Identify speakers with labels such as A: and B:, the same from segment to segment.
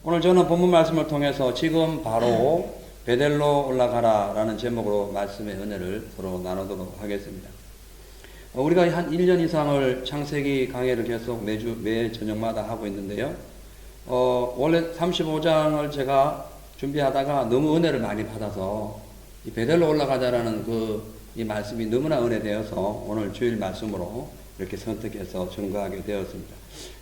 A: 오늘 저는 본문 말씀을 통해서 지금 바로 베델로 올라가라 라는 제목으로 말씀의 은혜를 서로 나누도록 하겠습니다. 우리가 한 1년 이상을 창세기 강해를 계속 매 저녁마다 하고 있는데요. 원래 35장을 제가 준비하다가 너무 은혜를 많이 받아서 이 베델로 올라가자라는 이 말씀이 너무나 은혜되어서 오늘 주일 말씀으로 이렇게 선택해서 증거하게 되었습니다.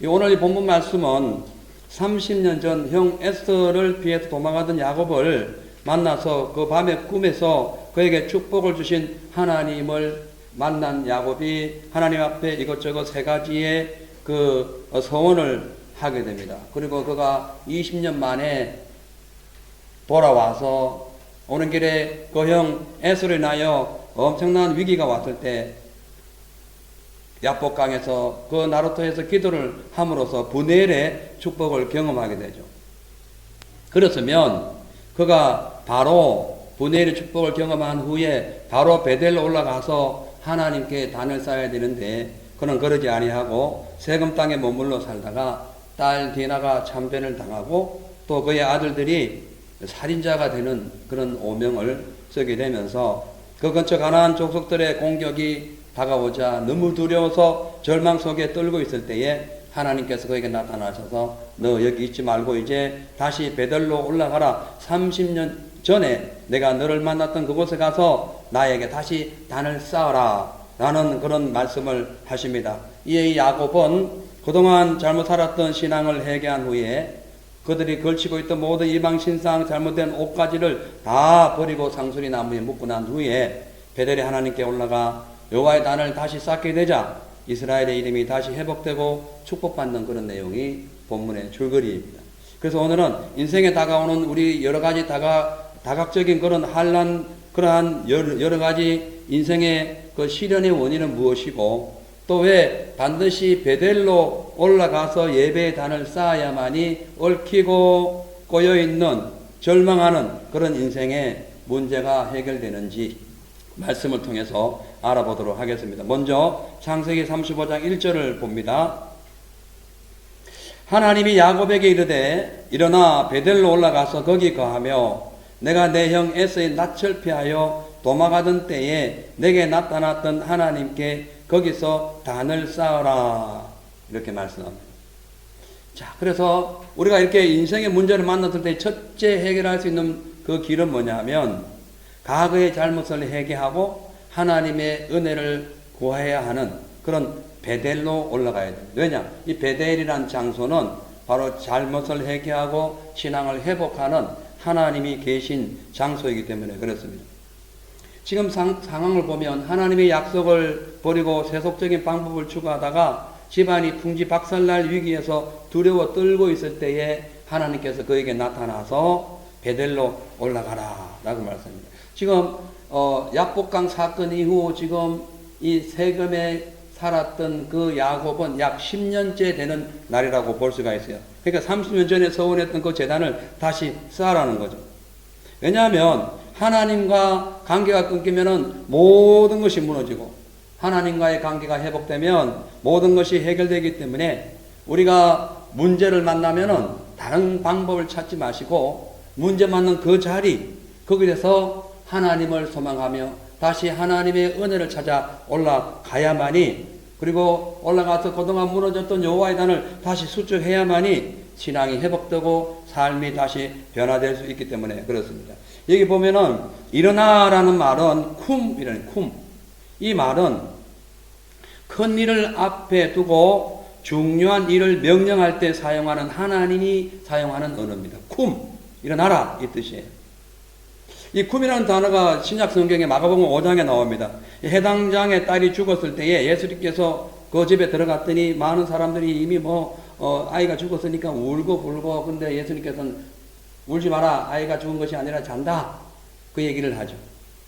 A: 오늘 이 본문 말씀은 30년 전 형 에스더를 피해서 도망가던 야곱을 만나서 그 밤에 꿈에서 그에게 축복을 주신 하나님을 만난 야곱이 하나님 앞에 이것저것 세 가지의 서원을 하게 됩니다. 그리고 그가 20년 만에 돌아와서 오는 길에 그 형 에스더로 인하여 엄청난 위기가 왔을 때 야복강에서 그 나루토에서 기도를 함으로써 분해의 축복을 경험하게 되죠. 그렇으면 그가 바로 분해의 축복을 경험한 후에 바로 베델로 올라가서 하나님께 단을 쌓아야 되는데 그는 그러지 아니하고 세금 땅에 머물러 살다가 딸 디나가 참변을 당하고 또 그의 아들들이 살인자가 되는 그런 오명을 쓰게 되면서 그 근처 가나안 족속들의 공격이 다가오자 너무 두려워서 절망 속에 떨고 있을 때에 하나님께서 그에게 나타나셔서 너 여기 있지 말고 이제 다시 베델로 올라가라. 30년 전에 내가 너를 만났던 그곳에 가서 나에게 다시 단을 쌓아라 라는 그런 말씀을 하십니다. 이에 야곱은 그동안 잘못 살았던 신앙을 회개한 후에 그들이 걸치고 있던 모든 이방신상 잘못된 옷가지를 다 버리고 상수리 나무에 묶고 난 후에 베델에 하나님께 올라가 여호와의 단을 다시 쌓게 되자 이스라엘의 이름이 다시 회복되고 축복받는 그런 내용이 본문의 줄거리입니다. 그래서 오늘은 인생에 다가오는 우리 여러 가지 다각적인 그런 환난, 그러한 여러 가지 인생의 그 시련의 원인은 무엇이고 또 왜 반드시 베델로 올라가서 예배의 단을 쌓아야만이 얽히고 꼬여있는 절망하는 그런 인생의 문제가 해결되는지 말씀을 통해서 알아보도록 하겠습니다. 먼저 창세기 35장 1절을 봅니다. 하나님이 야곱에게 이르되 일어나 베델로 올라가서 거기 거하며 내가 내 형 에서의 낯을 피하여 도망가던 때에 내게 나타났던 하나님께 거기서 단을 쌓아라 이렇게 말씀합니다. 자, 그래서 우리가 이렇게 인생의 문제를 만났을 때 첫째 해결할 수 있는 그 길은 뭐냐 하면 과거의 잘못을 회개하고 하나님의 은혜를 구해야 하는 그런 베델로 올라가야 됩니다. 왜냐? 이 베델이란 장소는 바로 잘못을 회개하고 신앙을 회복하는 하나님이 계신 장소이기 때문에 그렇습니다. 지금 상황을 보면 하나님의 약속을 버리고 세속적인 방법을 추구하다가 집안이 풍지박살날 위기에서 두려워 떨고 있을 때에 하나님께서 그에게 나타나서 베델로 올라가라 라고 말씀합니다. 지금 야복강 사건 이후 지금 이 세겜에 살았던 그 야곱은 약 10년째 되는 날이라고 볼 수가 있어요. 그러니까 30년 전에 서원했던 그 제단을 다시 쌓으라는 거죠. 왜냐하면 하나님과 관계가 끊기면은 모든 것이 무너지고 하나님과의 관계가 회복되면 모든 것이 해결되기 때문에 우리가 문제를 만나면은 다른 방법을 찾지 마시고 문제 맞는 그 자리 거기에서 하나님을 소망하며 다시 하나님의 은혜를 찾아 올라가야만이 그리고 올라가서 그동안 무너졌던 여호와의 단을 다시 수축해야만이 신앙이 회복되고 삶이 다시 변화될 수 있기 때문에 그렇습니다. 여기 보면은 일어나라는 말은 쿰. 이 말은 큰 일을 앞에 두고 중요한 일을 명령할 때 사용하는 하나님이 사용하는 언어입니다. 쿰 일어나라 이 뜻이에요. 이 쿰이라는 단어가 신약 성경에 마가복음 5장에 나옵니다. 해당 장의 딸이 죽었을 때에 예수님께서 그 집에 들어갔더니 많은 사람들이 이미 아이가 죽었으니까 울고 불고 근데 예수님께서는 울지 마라 아이가 죽은 것이 아니라 잔다 그 얘기를 하죠.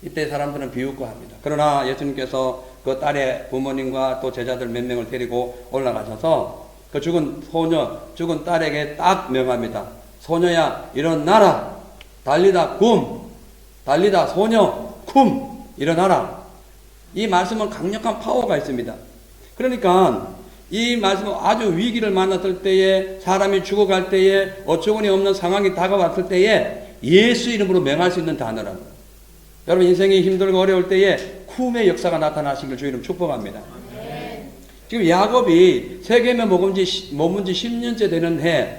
A: 이때 사람들은 비웃고 합니다. 그러나 예수님께서 그 딸의 부모님과 또 제자들 몇 명을 데리고 올라가셔서 그 죽은 딸에게 딱 명합니다. 소녀야 일어나라 달리다 소녀 일어나라. 이 말씀은 강력한 파워가 있습니다. 그러니까 이 말씀은 아주 위기를 만났을 때에, 사람이 죽어갈 때에, 어처구니 없는 상황이 다가왔을 때에 예수 이름으로 명할 수 있는 단어라고. 여러분 인생이 힘들고 어려울 때에 쿰의 역사가 나타나시길 주의 이름 축복합니다. 지금 야곱이 세겜에 머문 지 10년째 되는 해,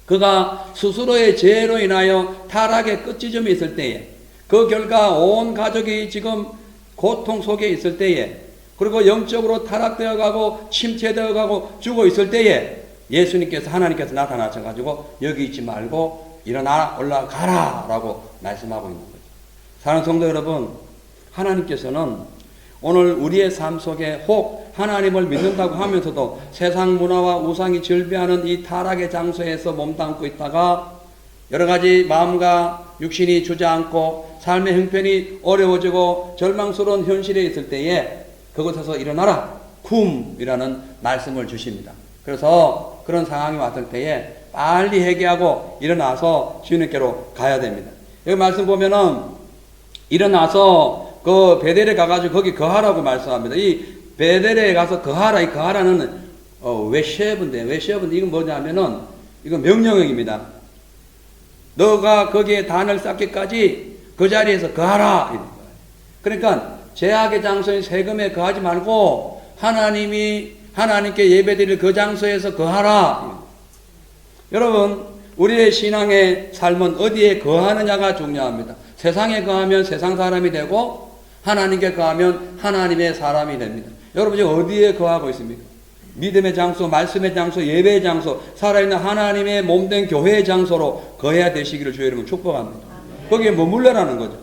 A: 그가 스스로의 죄로 인하여 타락의 끝지점에 있을 때에, 그 결과 온 가족이 지금 고통 속에 있을 때에, 그리고 영적으로 타락되어 가고 침체되어 가고 죽어 있을 때에 하나님께서 나타나셔가지고 여기 있지 말고 일어나 올라가라 라고 말씀하고 있는 거죠. 사랑하는 성도 여러분, 하나님께서는 오늘 우리의 삶 속에 혹 하나님을 믿는다고 하면서도 세상 문화와 우상이 즐비하는 이 타락의 장소에서 몸담고 있다가 여러 가지 마음과 육신이 주저앉고 삶의 형편이 어려워지고 절망스러운 현실에 있을 때에 그곳에서 일어나라, 쿰이라는 말씀을 주십니다. 그래서 그런 상황이 왔을 때에 빨리 회개하고 일어나서 주님께로 가야 됩니다. 여기 말씀 보면은 일어나서 그 베델에 가가지고 거기 거하라고 말씀합니다. 이 베델에 가서 거하라, 이 거하라는 웨쉐브인데 이건 뭐냐면은 이건 명령형입니다. 너가 거기에 단을 쌓기까지 그 자리에서 거하라. 그러니까 제약의 장소인 세금에 거하지 말고 하나님께 예배드릴 그 장소에서 거하라. 여러분, 우리의 신앙의 삶은 어디에 거하느냐가 중요합니다. 세상에 거하면 세상 사람이 되고 하나님께 거하면 하나님의 사람이 됩니다. 여러분 지금 어디에 거하고 있습니까? 믿음의 장소, 말씀의 장소, 예배의 장소, 살아있는 하나님의 몸된 교회의 장소로 거해야 되시기를 주의 이름으로 축복합니다. 거기에 머물러라는 거죠.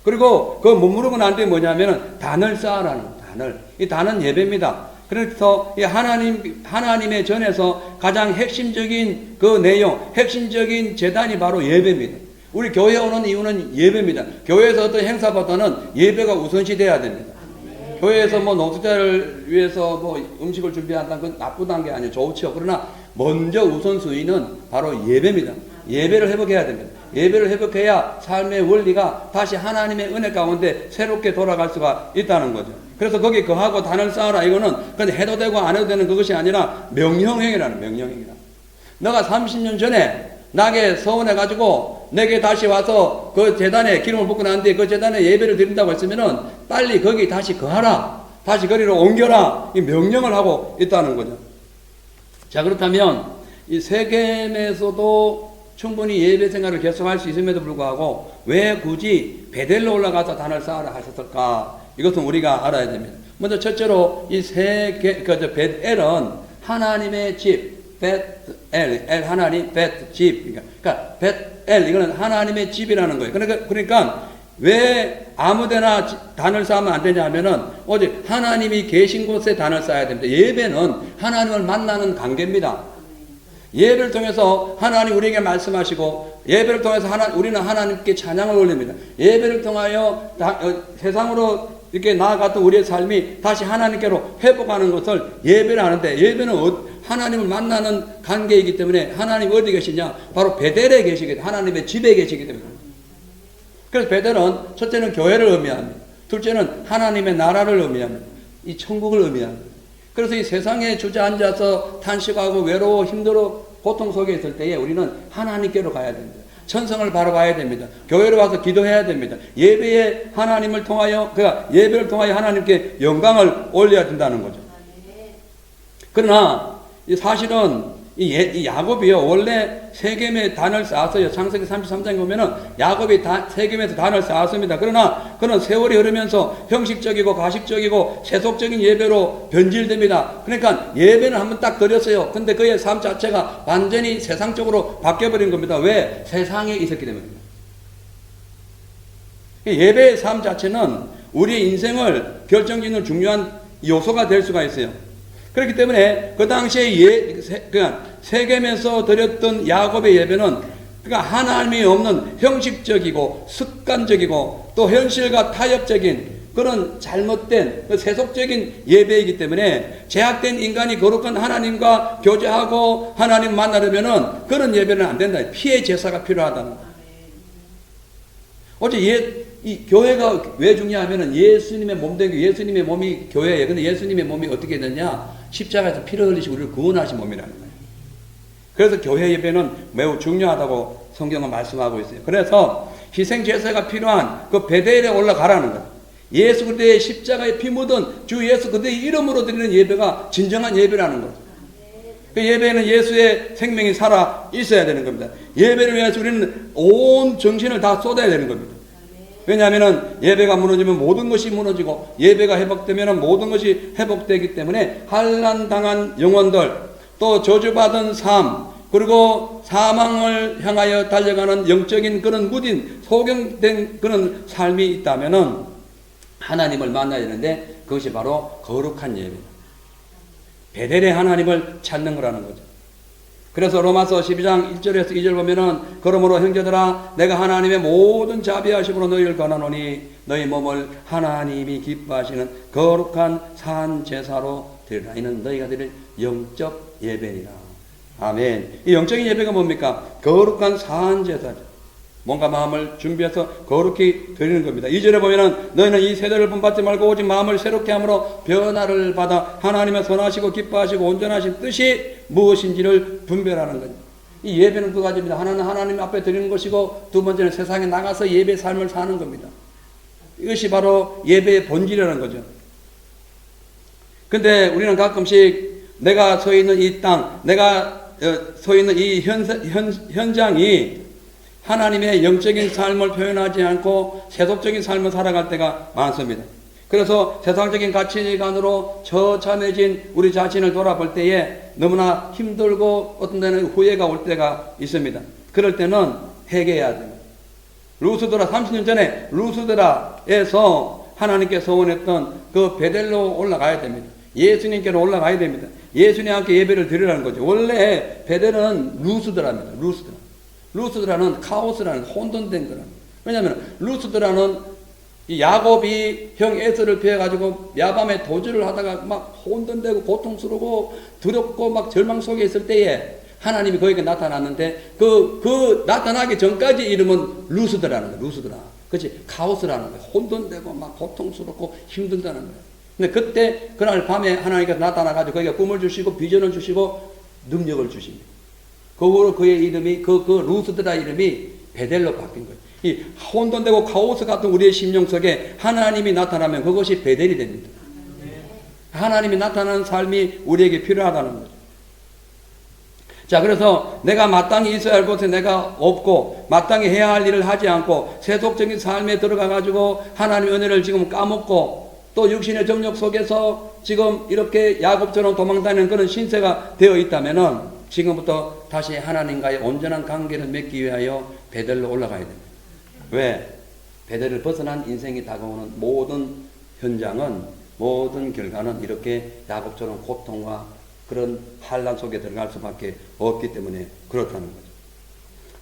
A: 그리고 그 머무르고 난 뒤에 뭐냐면은 단을 쌓으라는 거예요. 단을. 이 단은 예배입니다. 그래서 이 하나님의 전에서 가장 핵심적인 그 내용, 핵심적인 재단이 바로 예배입니다. 우리 교회에 오는 이유는 예배입니다. 교회에서 어떤 행사보다는 예배가 우선시 돼야 됩니다. 교회에서 뭐 노숙자를 위해서 뭐 음식을 준비한다는 건 나쁘다는 게 아니에요. 좋지요. 그러나 먼저 우선순위는 바로 예배입니다. 예배를 회복해야 됩니다. 예배를 회복해야 삶의 원리가 다시 하나님의 은혜 가운데 새롭게 돌아갈 수가 있다는 거죠. 그래서 거기 거하고 단을 쌓아라. 이거는 그냥 해도 되고 안 해도 되는 그것이 아니라 명령행위라는 명령행위라. 너가 30년 전에 나게 서운해가지고 내게 다시 와서 그 재단에 기름을 붓고 난 뒤에 그 재단에 예배를 드린다고 했으면은 빨리 거기 다시 거하라. 다시 거리로 옮겨라. 이 명령을 하고 있다는 거죠. 자, 그렇다면 이 세겜에서도 충분히 예배 생활을 계속할 수 있음에도 불구하고 왜 굳이 베델로 올라가서 단을 쌓으라 하셨을까? 이것은 우리가 알아야 됩니다. 먼저 첫째로 이 베델은 하나님의 집, 벳엘, 하나님, 집. 그러니까 벳엘, 이거는 하나님의 집이라는 거예요. 그러니까 왜 아무데나 단을 쌓으면 안 되냐 하면은 오직 하나님이 계신 곳에 단을 쌓아야 됩니다. 예배는 하나님을 만나는 관계입니다. 예배를 통해서 하나님 우리에게 말씀하시고 예배를 통해서 우리는 하나님께 찬양을 올립니다. 예배를 통하여 세상으로 이렇게 나아갔던 우리의 삶이 다시 하나님께로 회복하는 것을 예배를 하는데, 예배는 하나님을 만나는 관계이기 때문에 하나님 어디 계시냐? 바로 베델에 계시기 때문에, 하나님의 집에 계시기 때문에. 그래서 베델은 첫째는 교회를 의미합니다. 둘째는 하나님의 나라를 의미합니다. 이 천국을 의미합니다. 그래서 이 세상에 주저앉아서 탄식하고 외로워 힘들어 고통 속에 있을 때에 우리는 하나님께로 가야 됩니다. 천성을 바라봐야 됩니다. 교회로 와서 기도해야 됩니다. 예배에 하나님을 통하여, 그러니까 예배를 통하여 하나님께 영광을 올려야 된다는 거죠. 그러나 사실은 이 야곱이요, 원래 세겜에 단을 쌓았어요. 창세기 33장에 보면은 야곱이 세겜에서 단을 쌓았습니다. 그러나 그는 세월이 흐르면서 형식적이고 가식적이고 세속적인 예배로 변질됩니다. 그러니까 예배는 한번 딱 드렸어요. 근데 그의 삶 자체가 완전히 세상적으로 바뀌어버린 겁니다. 왜? 세상에 있었기 때문입니다. 예배의 삶 자체는 우리의 인생을 결정짓는 중요한 요소가 될 수가 있어요. 그렇기 때문에 그 당시에 세겜에서 드렸던 야곱의 예배는 그러니까 하나님이 없는 형식적이고 습관적이고 또 현실과 타협적인 그런 잘못된 세속적인 예배이기 때문에 제약된 인간이 거룩한 하나님과 교제하고 하나님 만나려면은 그런 예배는 안 된다. 피해 제사가 필요하다는 거예요. 어제 이 교회가 왜 중요하면은 예수님의 몸 된 예수님의 몸이 교회예요. 근데 예수님의 몸이 어떻게 되냐? 십자가에서 피를 흘리시고 우리를 구원하신 몸이라는 거예요. 그래서 교회 예배는 매우 중요하다고 성경은 말씀하고 있어요. 그래서 희생 제사가 필요한 그 베델에 올라가라는 거예요. 예수 그리스도의 십자가에 피 묻은 주 예수 그리스도의 이름으로 드리는 예배가 진정한 예배라는 거죠. 그 예배는 예수의 생명이 살아 있어야 되는 겁니다. 예배를 위해서 우리는 온 정신을 다 쏟아야 되는 겁니다. 왜냐하면 예배가 무너지면 모든 것이 무너지고 예배가 회복되면 모든 것이 회복되기 때문에 환난당한 영혼들, 또 저주받은 삶, 그리고 사망을 향하여 달려가는 영적인 그런 무딘 소경된 그런 삶이 있다면은 하나님을 만나야 되는데 그것이 바로 거룩한 예배입니다. 베델의 하나님을 찾는 거라는 거죠. 그래서 로마서 12장 1절에서 2절 보면은 그러므로 형제들아 내가 하나님의 모든 자비하심으로 너희를 권하노니 너희 몸을 하나님이 기뻐하시는 거룩한 산 제사로 드리라. 이는 너희가 드릴 영적 예배니라. 아멘. 이 영적인 예배가 뭡니까? 거룩한 산 제사죠. 뭔가 마음을 준비해서 거룩히 드리는 겁니다. 2절에 보면은 너희는 이 세대를 본받지 말고 오직 마음을 새롭게 함으로 변화를 받아 하나님의 선하시고 기뻐하시고 온전하신 뜻이 무엇인지를 분별하는 거죠. 이 예배는 두 가지입니다. 하나는 하나님 앞에 드리는 것이고 두 번째는 세상에 나가서 예배 삶을 사는 겁니다. 이것이 바로 예배의 본질이라는 거죠. 근데 우리는 가끔씩 내가 서 있는 이 땅, 내가 서 있는 이 현장이 하나님의 영적인 삶을 표현하지 않고 세속적인 삶을 살아갈 때가 많습니다. 그래서 세상적인 가치관으로 처참해진 우리 자신을 돌아볼 때에 너무나 힘들고 어떤 데는 후회가 올 때가 있습니다. 그럴 때는 회개해야 됩니다. 루스드라 30년 전에 루스드라에서 하나님께 소원했던 그 베델로 올라가야 됩니다. 예수님께로 올라가야 됩니다. 예수님께 예배를 드리라는 거죠. 원래 베델은 루스드라입니다. 루스드라는 카오스라는 혼돈된 거라는. 왜냐하면 루스드라는 이 야곱이 형 에서를 피해가지고 야밤에 도주를 하다가 막 혼돈되고 고통스럽고 두렵고 막 절망 속에 있을 때에 하나님이 거기에 나타났는데 그 나타나기 전까지 이름은 루스드라는 거예요. 루스드라. 그렇지? 카오스라는 거예요. 혼돈되고 막 고통스럽고 힘들다는 거예요. 근데 그때 그날 밤에 하나님께서 나타나가지고 거기가 꿈을 주시고 비전을 주시고 능력을 주십니다. 그 후로 그의 이름이 그 루스드라 이름이 베델로 바뀐 거예요. 이 혼돈되고 카오스 같은 우리의 심령 속에 하나님이 나타나면 그것이 베델이 됩니다. 하나님이 나타나는 삶이 우리에게 필요하다는 거죠. 자, 그래서 내가 마땅히 있어야 할 곳에 내가 없고 마땅히 해야 할 일을 하지 않고 세속적인 삶에 들어가 가지고 하나님의 은혜를 지금 까먹고 또 육신의 정욕 속에서 지금 이렇게 야곱처럼 도망다니는 그런 신세가 되어 있다면은 지금부터 다시 하나님과의 온전한 관계를 맺기 위하여 베델로 올라가야 됩니다. 왜? 베델을 벗어난 인생이 다가오는 모든 현장은, 모든 결과는 이렇게 야곱처럼 고통과 그런 환난 속에 들어갈 수밖에 없기 때문에 그렇다는 거죠.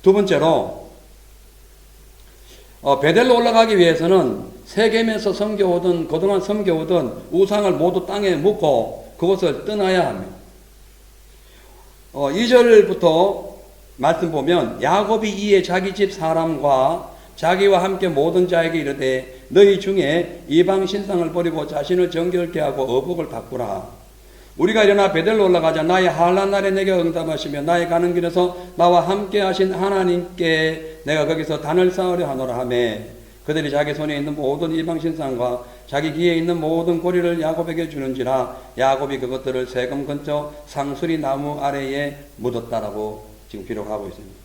A: 두 번째로 베델로 올라가기 위해서는 세겜에서 섬겨오던, 그동안 섬겨오던 우상을 모두 땅에 묻고 그것을 떠나야 합니다. 2절부터 말씀 보면 야곱이 이에 자기 집 사람과 자기와 함께 모든 자에게 이르되 너희 중에 이방 신상을 버리고 자신을 정결케 하고 어복을 바꾸라. 우리가 일어나 베델로 올라가자. 나의 환난 날에 내게 응답하시며 나의 가는 길에서 나와 함께 하신 하나님께 내가 거기서 단을 쌓으려 하노라 하며 그들이 자기 손에 있는 모든 이방 신상과 자기 귀에 있는 모든 고리를 야곱에게 주는지라 야곱이 그것들을 세금 근처 상수리 나무 아래에 묻었다라고 지금 기록하고 있습니다.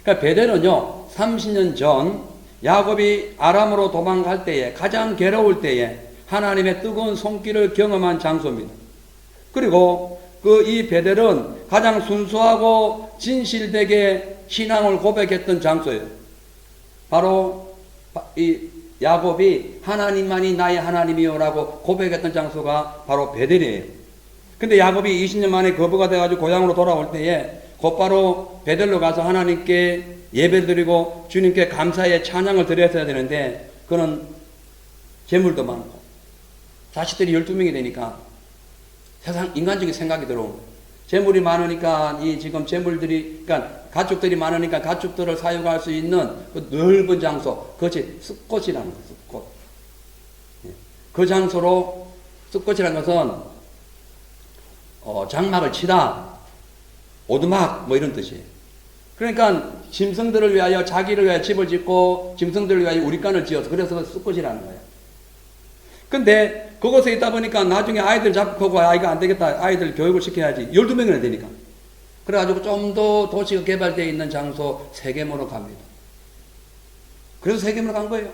A: 그러니까 베델은요 30년 전 야곱이 아람으로 도망갈 때에 가장 괴로울 때에 하나님의 뜨거운 손길을 경험한 장소입니다. 그리고 이 베델은 가장 순수하고 진실되게 신앙을 고백했던 장소예요. 바로 이 야곱이 하나님만이 나의 하나님이요라고 고백했던 장소가 바로 베델이에요. 근데 야곱이 20년 만에 거부가 돼가지고 고향으로 돌아올 때에 곧바로 베델로 가서 하나님께 예배드리고 주님께 감사의 찬양을 드렸어야 되는데 그는 재물도 많고 자식들이 12명이 되니까 세상 인간적인 생각이 들어온 거예요. 재물이 많으니까 이 지금 재물들이 그러니까 가축들이 많으니까 가축들을 사육할 수 있는 그 넓은 장소 그것이 숫꽃이라는 거예요. 숫꽃. 그 장소로 숫꽃이라는 것은 장막을 치다. 오두막 뭐 이런 뜻이에요. 그러니까 짐승들을 위하여 자기를 위하여 집을 짓고 짐승들을 위하여 우리간을 지어서 그래서 숲것이라는 거예요. 근데 그곳에 있다 보니까 나중에 아이들 잡고 아이가 안 되겠다. 아이들 교육을 시켜야지. 12명이나 되니까. 그래가지고 좀 더 도시가 개발되어 있는 장소 세겜으로 갑니다. 그래서 세겜으로 간 거예요.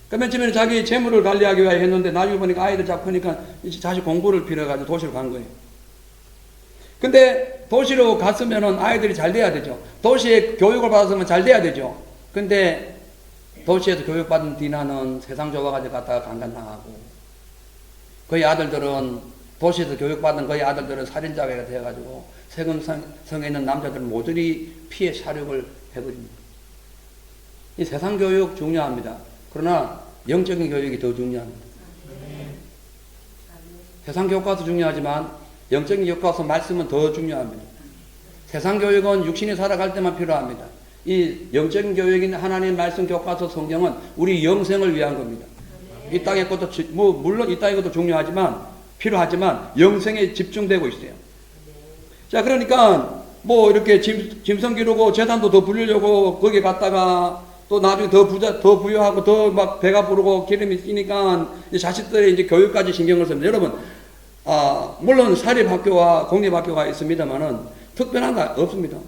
A: 그러면 처음에는 자기 재물을 관리하기 위해 했는데 나중에 보니까 아이들 잡으니까 이제 다시 공부를 필요해가지고 도시로 간 거예요. 근데 도시로 갔으면은 아이들이 잘 돼야 되죠. 도시에 교육을 받았으면 잘 돼야 되죠. 근데 도시에서 교육받은 디나는 세상 좋아가지고 갔다가 강간당하고 그의 아들들은 도시에서 교육받은 그의 아들들은 살인자가 되어가지고 세금성에 있는 남자들은 모조리 피해 사륙을 해버립니다. 이 세상 교육 중요합니다. 그러나 영적인 교육이 더 중요합니다. 세상 교과서 중요하지만 영적인 교과서 말씀은 더 중요합니다. 세상 교육은 육신이 살아갈 때만 필요합니다. 이 영적인 교육인 하나님 말씀 교과서 성경은 우리 영생을 위한 겁니다. 이 땅의 것도 물론 이 땅의 것도 중요하지만 필요하지만 영생에 집중되고 있어요. 자, 그러니까 뭐 이렇게 짐승 기르고 재산도 더 부리려고 거기 갔다가 또 나중에 더 부유하고 더 막 배가 부르고 기름이 쓰니까 자식들의 이제 교육까지 신경을 씁니다. 여러분, 물론 사립학교와 공립학교가 있습니다만은 특별한 거 없습니다.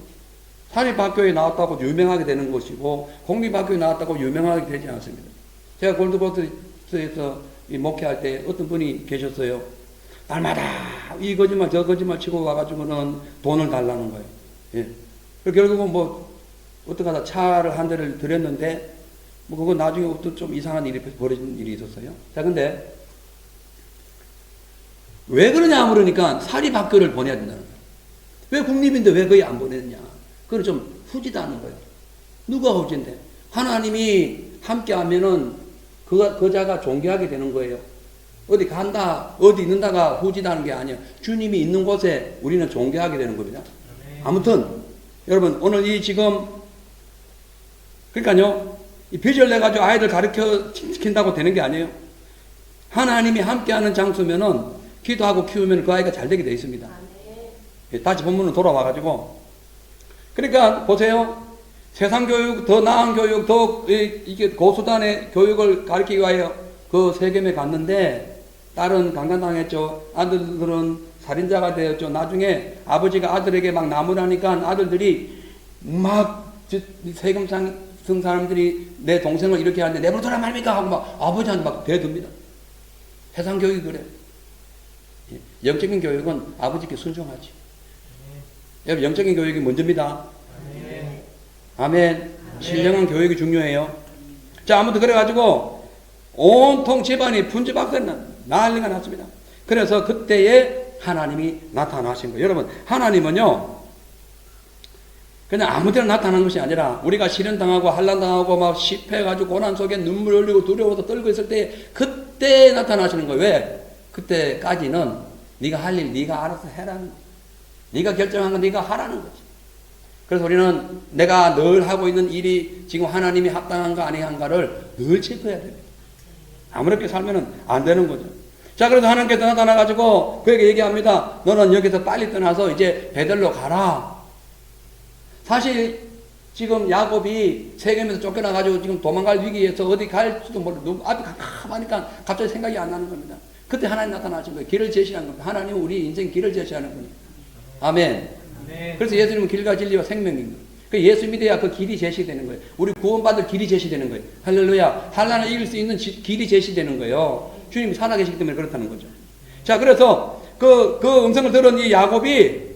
A: 사립학교에 나왔다고 유명하게 되는 것이고 공립학교에 나왔다고 유명하게 되지 않습니다. 제가 골드코스트에서 목회할 때 어떤 분이 계셨어요. 날마다 이 거짓말 저 거짓말 치고 와가지고는 돈을 달라는 거예요. 예. 결국은 뭐 어떻게 하다 차를 한 대를 드렸는데 뭐 그거 나중에 어떤 좀 이상한 일이 벌어진 일이 있었어요. 자, 근데 왜 그러냐 물으니까 사립학교를 보내야 된다는 거예요. 왜 국립인데 왜 거기 안 보냈냐? 그건 좀 후지다는 거예요. 누가 후지인데? 하나님이 함께 하면은 그 자가 존귀하게 되는 거예요. 어디 간다, 어디 있는다가 후지다는 게 아니에요. 주님이 있는 곳에 우리는 존귀하게 되는 겁니다. 아무튼 여러분 오늘 이 지금 그러니까요 이 빚을 내 가지고 아이들 가르쳐 시킨다고 되는 게 아니에요. 하나님이 함께하는 장소면은 기도하고 키우면 그 아이가 잘 되게 되어 있습니다. 다시 본문으로 돌아와 가지고 그러니까 보세요. 세상 교육, 더 나은 교육, 더 이게 고수단의 교육을 가르치기 위하여 그 세겜에 갔는데 딸은 강간당했죠. 아들들은 살인자가 되었죠. 나중에 아버지가 아들에게 막 나무라니까 아들들이 막 세금상 사람들이 내 동생을 이렇게 하는데 내버려둬라 말입니까 하고 막 아버지한테 막 대듭니다. 세상 교육이 그래. 영적인 교육은 아버지께 순종하지. 여러분 영적인 교육이 먼저입니다. 아멘. 신령한 교육이 중요해요. 자, 아무튼 그래가지고 온통 집안이 분지박산 난리가 났습니다. 그래서 그때에 하나님이 나타나신 거예요. 여러분 하나님은요 그냥 아무 데나 나타나는 것이 아니라 우리가 시련당하고 한란당하고 막 실패해가지고 고난 속에 눈물 흘리고 두려워서 떨고 있을 때 그때 나타나시는 거예요. 왜? 그때까지는 네가 할 일 네가 알아서 해라는 거예요. 네가 결정한 건 네가 하라는 거지. 그래서 우리는 내가 늘 하고 있는 일이 지금 하나님이 합당한가 아니한가를 늘 체크해야 됩니다. 아무렇게 살면은 안 되는 거죠. 자, 그래서 하나님께서 나타나가지고 그에게 얘기합니다. 너는 여기서 빨리 떠나서 이제 베들로 가라. 사실 지금 야곱이 세겜에서 쫓겨나가지고 지금 도망갈 위기에서 어디 갈지도 모르고 앞이 깜깜하니까 갑자기 생각이 안 나는 겁니다. 그때 하나님 나타나신 거예요. 길을 제시하는 겁니다. 하나님은 우리 인생 길을 제시하는 분이에요. 아멘. 그래서 예수님은 길과 진리와 생명인 거예요. 그 예수 믿어야 그 길이 제시되는 거예요. 우리 구원받을 길이 제시되는 거예요. 할렐루야. 환난을 이길 수 있는 길이 제시되는 거예요. 주님이 살아계시기 때문에 그렇다는 거죠. 자, 그래서 그 음성을 들은 이 야곱이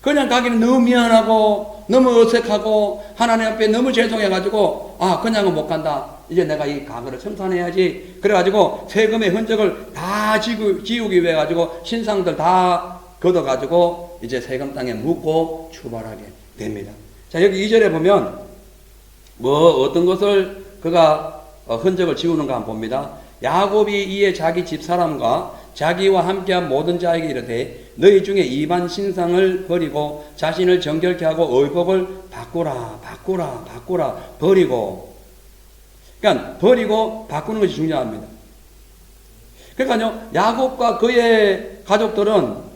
A: 그냥 가기는 너무 미안하고 너무 어색하고 하나님 앞에 너무 죄송해가지고 그냥은 못 간다. 이제 내가 이 과거를 청산해야지. 그래가지고 세금의 흔적을 다 지우기 위해 가지고 신상들 다 걷어가지고 이제 세금 땅에 묻고 출발하게 됩니다. 자, 여기 2절에 보면 어떤 것을 그가 흔적을 지우는가 한번 봅니다. 야곱이 이에 자기 집사람과 자기와 함께한 모든 자에게 이르되 너희 중에 이반 신상을 버리고 자신을 정결케 하고 의복을 바꾸라 버리고. 그러니까 버리고 바꾸는 것이 중요합니다. 그러니까요 야곱과 그의 가족들은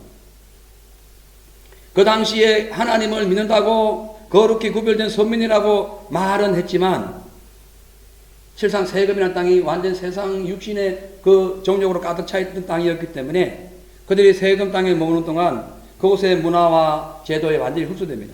A: 그 당시에 하나님을 믿는다고 거룩히 구별된 선민이라고 말은 했지만 실상 세금이라는 땅이 완전 세상 육신의 그 종족으로 가득 차 있던 땅이었기 때문에 그들이 세금 땅에 머무는 동안 그곳의 문화와 제도에 완전히 흡수됩니다.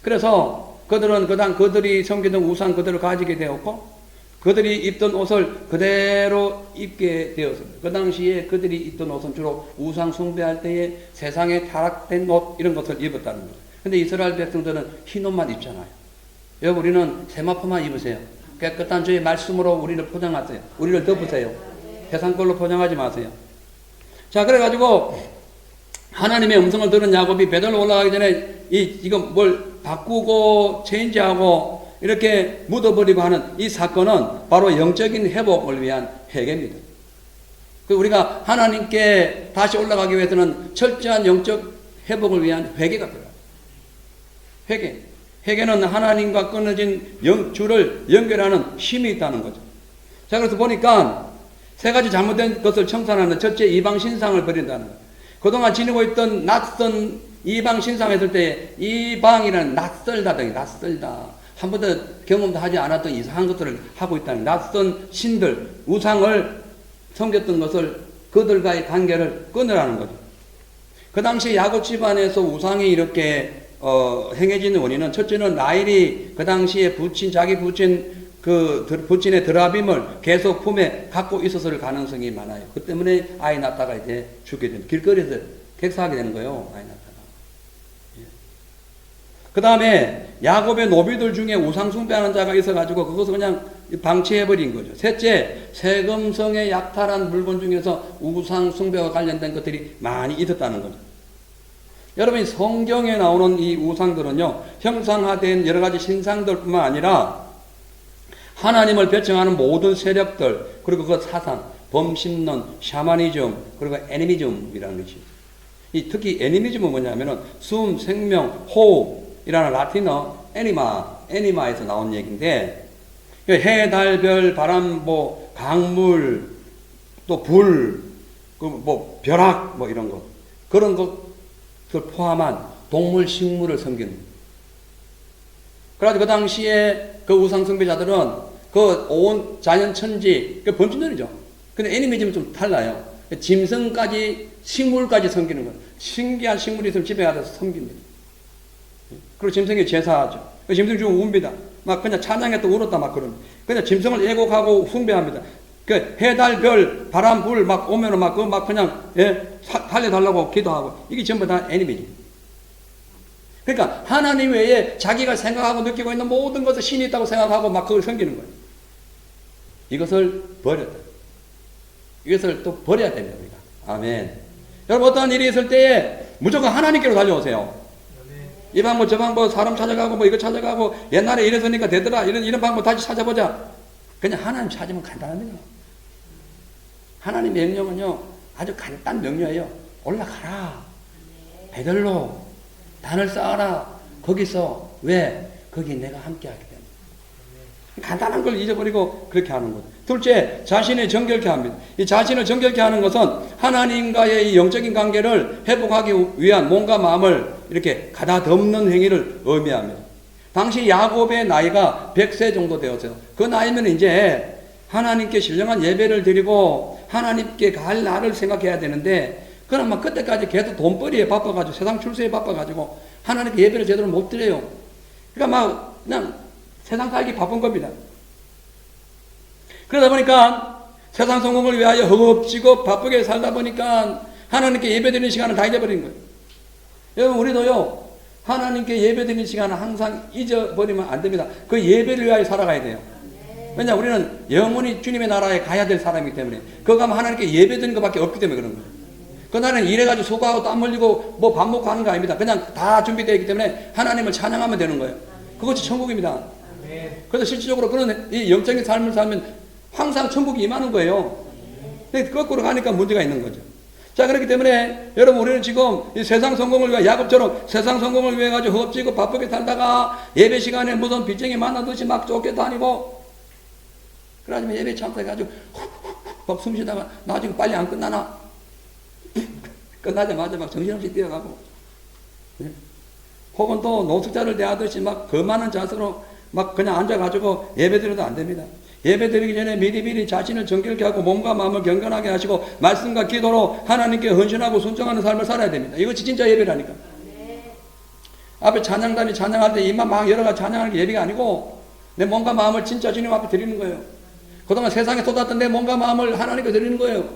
A: 그래서 그들은 그들이 섬기던 우상 그대로 가지게 되었고 그들이 입던 옷을 그대로 입게 되었습니다. 그 당시에 그들이 입던 옷은 주로 우상 숭배할 때에 세상에 타락된 옷 이런 것을 입었다는 거예요. 근데 이스라엘 백성들은 흰 옷만 입잖아요. 여러분 우리는 세마포만 입으세요. 깨끗한 주의 말씀으로 우리를 포장하세요. 우리를 덮으세요. 세상 걸로 포장하지 마세요. 자, 그래가지고 하나님의 음성을 들은 야곱이 베들로 올라가기 전에 이거 뭘 바꾸고 체인지하고 이렇게 묻어버리고 하는 이 사건은 바로 영적인 회복을 위한 회개입니다. 우리가 하나님께 다시 올라가기 위해서는 철저한 영적 회복을 위한 회개가 필요합니다. 회개는 하나님과 끊어진 줄을 연결하는 힘이 있다는 거죠. 자, 그래서 보니까 세 가지 잘못된 것을 청산하는 첫째, 이방 신상을 버린다는 거예요. 그동안 지니고 있던 낯선 이방 신상 했을 때 이방이라는 낯설다 등이 낯설다. 한 번도 경험도 하지 않았던 이상한 것들을 하고 있다는 낯선 신들, 우상을 섬겼던 것을 그들과의 관계를 끊으라는 거죠. 그 당시 야곱 집안에서 우상이 이렇게 행해지는 원인은 첫째는 라헬이 그 당시에 자기 부친의 드라빔을 계속 품에 갖고 있었을 가능성이 많아요. 그 때문에 아이 낳다가 이제 죽게 됩니다. 길거리에서 객사하게 되는 거예요. 아이 낳다가. 그 다음에 야곱의 노비들 중에 우상 숭배하는 자가 있어가지고 그것을 그냥 방치해버린 거죠. 셋째, 세금성에 약탈한 물건 중에서 우상 숭배와 관련된 것들이 많이 있었다는 거죠. 여러분 성경에 나오는 이 우상들은요, 형상화된 여러 가지 신상들뿐만 아니라 하나님을 배척하는 모든 세력들, 그리고 그 사상, 범신론, 샤머니즘, 그리고 애니미즘이라는 것이 있어요. 특히 애니미즘은 뭐냐면은 숨, 생명, 호흡이라는 라틴어 애니마에서 나온 얘기인데, 해, 달, 별, 바람, 강물, 또 불, 벼락, 이런 것, 그런 것을 포함한 동물, 식물을 섬기는 거예요. 그래서 그 당시에 그 우상숭배자들은 그 온 자연천지, 그 범신론이죠. 근데 애니미즘은 좀 달라요. 짐승까지, 식물까지 섬기는 거예요. 신기한 식물이 있으면 집에 가서 섬깁니다. 그리고 짐승이 제사하죠. 그 짐승 주면 웁니다. 막 그냥 찬양했다 울었다 막 그럽니다. 그냥 짐승을 애곡하고 숭배합니다. 그 해, 달, 별, 바람, 불 막 오면은 막 그냥 살려달라고 기도하고 이게 전부 다 애니미즘. 그러니까 하나님 외에 자기가 생각하고 느끼고 있는 모든 것을 신이 있다고 생각하고 막 그걸 섬기는 거예요. 이것을 버렸다. 이것을 또 버려야 됩니다, 우리가. 아멘. 여러분 어떠한 일이 있을 때에 무조건 하나님께로 달려오세요. 이 방법 저 방법 사람 찾아가고 이거 찾아가고 옛날에 이랬으니까 되더라 이런 방법 다시 찾아보자. 그냥 하나님 찾으면 간단합니다. 하나님 명령은요 아주 간단 명령이에요. 올라가라. 베들로 단을 쌓아라. 거기서 왜? 거기 내가 함께 하기 때문에. 간단한 걸 잊어버리고 그렇게 하는 거죠. 둘째, 자신을 정결케 합니다. 이 자신을 정결케 하는 것은 하나님과의 이 영적인 관계를 회복하기 위한 몸과 마음을 이렇게 가다듬는 행위를 의미합니다. 당시 야곱의 나이가 100세 정도 되었어요. 그 나이면 이제 하나님께 신령한 예배를 드리고 하나님께 갈 날을 생각해야 되는데 그럼 그때까지 계속 돈벌이에 바빠가지고 세상 출세에 바빠가지고 하나님께 예배를 제대로 못 드려요. 그러니까 그냥 세상 살기 바쁜 겁니다. 그러다 보니까 세상 성공을 위하여 허겁지겁 바쁘게 살다 보니까 하나님께 예배드리는 시간을 다 잊어버린 거예요. 여러분 우리도요 하나님께 예배드리는 시간을 항상 잊어버리면 안 됩니다. 그 예배를 위하여 살아가야 돼요. 왜냐 우리는 영원히 주님의 나라에 가야 될 사람이기 때문에 그거 가면 하나님께 예배드리는 것밖에 없기 때문에 그런 거예요. 그날은 일해가지고 수고하고 땀 흘리고 밥 먹고 하는 거 아닙니다. 그냥 다 준비되어 있기 때문에 하나님을 찬양하면 되는 거예요. 그것이 천국입니다. 그래서 실질적으로 그런 이 영적인 삶을 살면 항상 천국이 임하는 거예요. 근데 거꾸로 가니까 문제가 있는 거죠. 자, 그렇기 때문에 여러분 우리는 지금 이 세상 성공을 위해 야곱처럼 세상 성공을 위해 가지고 허겁지겁 바쁘게 살다가 예배 시간에 무슨 빚쟁이 만나듯이 막 쫓겨다니고 그러지만 예배 참석해가지고 막 숨쉬다가 나 지금 빨리 안 끝나나 끝나자마자 막 정신없이 뛰어가고, 예. 혹은 또 노숙자를 대하듯이 막 거만한 자세로 막 그냥 앉아가지고 예배드려도 안 됩니다. 예배드리기 전에 미리미리 자신을 정결케 하고 몸과 마음을 경건하게 하시고 말씀과 기도로 하나님께 헌신하고 순종하는 삶을 살아야 됩니다. 이것이 진짜 예배라니까. 앞에 찬양단이 찬양할 때 이만 막 여러 가지 찬양하는 게 예배가 아니고 내 몸과 마음을 진짜 주님 앞에 드리는 거예요. 그동안 세상에 쏟았던 내 몸과 마음을 하나님께 드리는 거예요.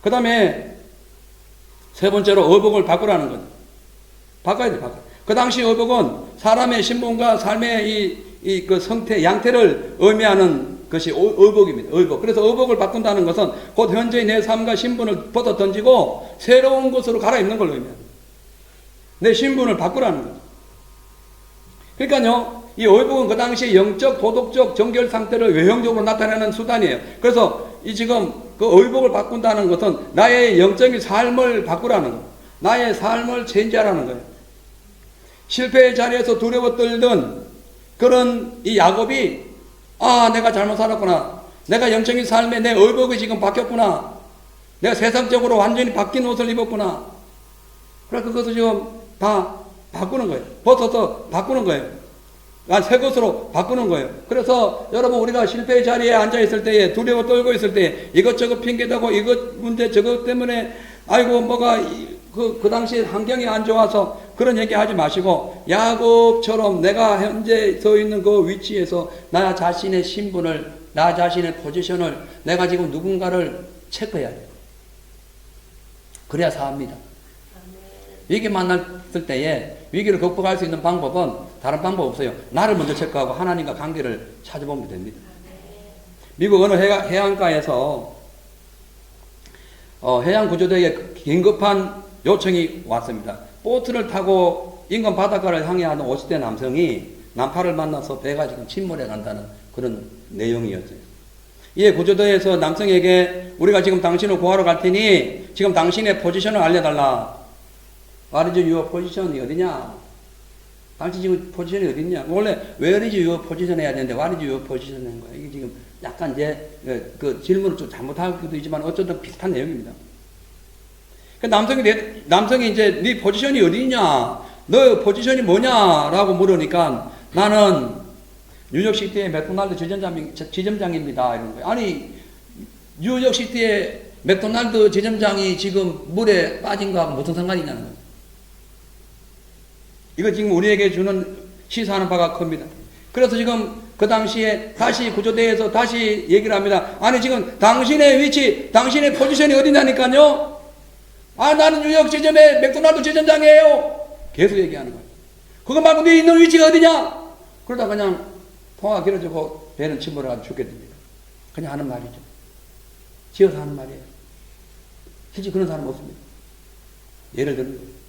A: 그 다음에 세 번째로 의복을 바꾸라는 거죠. 바꿔야 돼, 바꿔. 그 당시 의복은 사람의 신분과 삶의 그 성태, 양태를 의미하는 것이 의복입니다. 의복. 그래서 의복을 바꾼다는 것은 곧 현재의 내 삶과 신분을 벗어 던지고 새로운 것으로 갈아입는 걸 의미합니다. 내 신분을 바꾸라는 거죠. 그러니까요, 이 의복은 그 당시 영적, 도덕적, 정결 상태를 외형적으로 나타내는 수단이에요. 그래서 이 지금 그 의복을 바꾼다는 것은 나의 영적인 삶을 바꾸라는 거예요. 나의 삶을 체인지하라는 거예요. 실패의 자리에서 두려워 떨던 그런 이 야곱이 내가 잘못 살았구나. 내가 영적인 삶에 내 의복이 지금 바뀌었구나. 내가 세상적으로 완전히 바뀐 옷을 입었구나. 그래서 그것을 지금 다 바꾸는 거예요. 벗어서 바꾸는 거예요. 새 것으로 바꾸는 거예요. 그래서 여러분 우리가 실패의 자리에 앉아있을 때에 두려워 떨고 있을 때 이것저것 핑계대고 이것 문제 저것 때문에 아이고 뭐가 그 당시 환경이 안 좋아서 그런 얘기 하지 마시고 야곱처럼 내가 현재 서 있는 그 위치에서 나 자신의 신분을 나 자신의 포지션을 내가 지금 누군가를 체크해야 돼요. 그래야 사합니다. 위기 만났을 때에 위기를 극복할 수 있는 방법은 다른 방법 없어요. 나를 먼저 체크하고 하나님과 관계를 찾아보면 됩니다. 미국 어느 해안가에서 해양구조대에 긴급한 요청이 왔습니다. 보트를 타고 인근 바닷가를 향해하는 50대 남성이 난파를 만나서 배가 지금 침몰해 간다는 그런 내용이었어요. 이에 구조대에서 남성에게 우리가 지금 당신을 구하러 갈 테니 지금 당신의 포지션을 알려달라. What is your position이 어디냐? 당신 지금 포지션이 어디냐? 원래 where is your position 해야 되는데 what is your position 하는 거야. 이게 지금 약간 이제 그 질문을 좀 잘못하기도 있지만 어쨌든 비슷한 내용입니다. 그 남성이 이제 네 포지션이 어디냐? 너 포지션이 뭐냐라고 물으니까 나는 뉴욕시티의 맥도날드 지점장입니다. 이런 거예요. 아니 뉴욕시티의 맥도날드 지점장이 지금 물에 빠진 거하고 무슨 상관이냐는 거예요. 이거 지금 우리에게 주는 시사하는 바가 큽니다. 그래서 지금 그 당시에 다시 구조대에서 다시 얘기를 합니다. 아니 지금 당신의 위치, 당신의 포지션이 어디냐니까요? 나는 뉴욕 지점의 맥도날드 지점장이에요. 계속 얘기하는 거예요. 그거 말고 네 있는 위치가 어디냐? 그러다 그냥 통화가 길어지고 배는 침몰해가지고 죽게 됩니다. 그냥 하는 말이죠. 지어서 하는 말이에요. 실제 그런 사람 없습니다. 예를 들면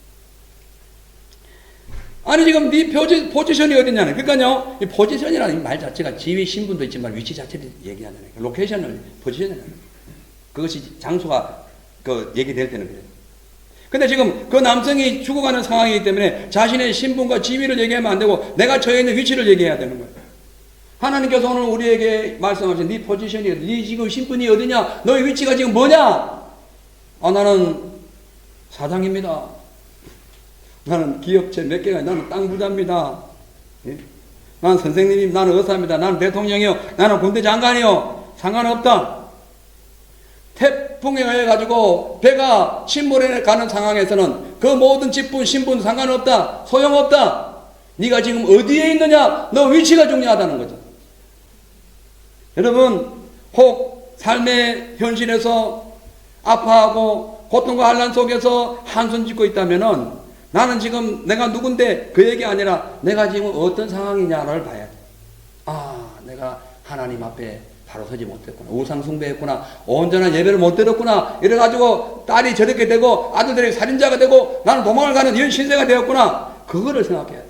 A: 아니 지금 네 포지션이 어디냐는 그러니까요 이 포지션이라는 말 자체가 지위 신분도 있지만 위치 자체를 얘기하잖아요. 로케이션을 포지션이라는 거예요. 그것이 장소가 그 얘기될 때는 그래요. 근데 지금 그 남성이 죽어가는 상황이기 때문에 자신의 신분과 지위를 얘기하면 안 되고 내가 처해 있는 위치를 얘기해야 되는 거예요. 하나님께서 오늘 우리에게 말씀하신 네 포지션이 네 지금 신분이 어디냐? 너의 위치가 지금 뭐냐? 나는 사장입니다. 나는 기업체 몇 개가 나는 땅 부자입니다. 예? 나는 선생님입니다. 나는 의사입니다. 나는 대통령이요. 나는 군대 장관이요. 상관없다. 태풍에 의해 가지고 배가 침몰해 가는 상황에서는 그 모든 직분, 신분 상관없다. 소용없다. 네가 지금 어디에 있느냐? 너 위치가 중요하다는 거죠. 여러분 혹 삶의 현실에서 아파하고 고통과 환난 속에서 한숨 짓고 있다면은 나는 지금 내가 누군데 그 얘기 아니라 내가 지금 어떤 상황이냐를 봐야 돼. 내가 하나님 앞에 바로 서지 못했구나. 우상 숭배했구나. 온전한 예배를 못 드렸구나. 이래가지고 딸이 저렇게 되고 아들들이 살인자가 되고 나는 도망을 가는 이런 신세가 되었구나. 그거를 생각해야 돼.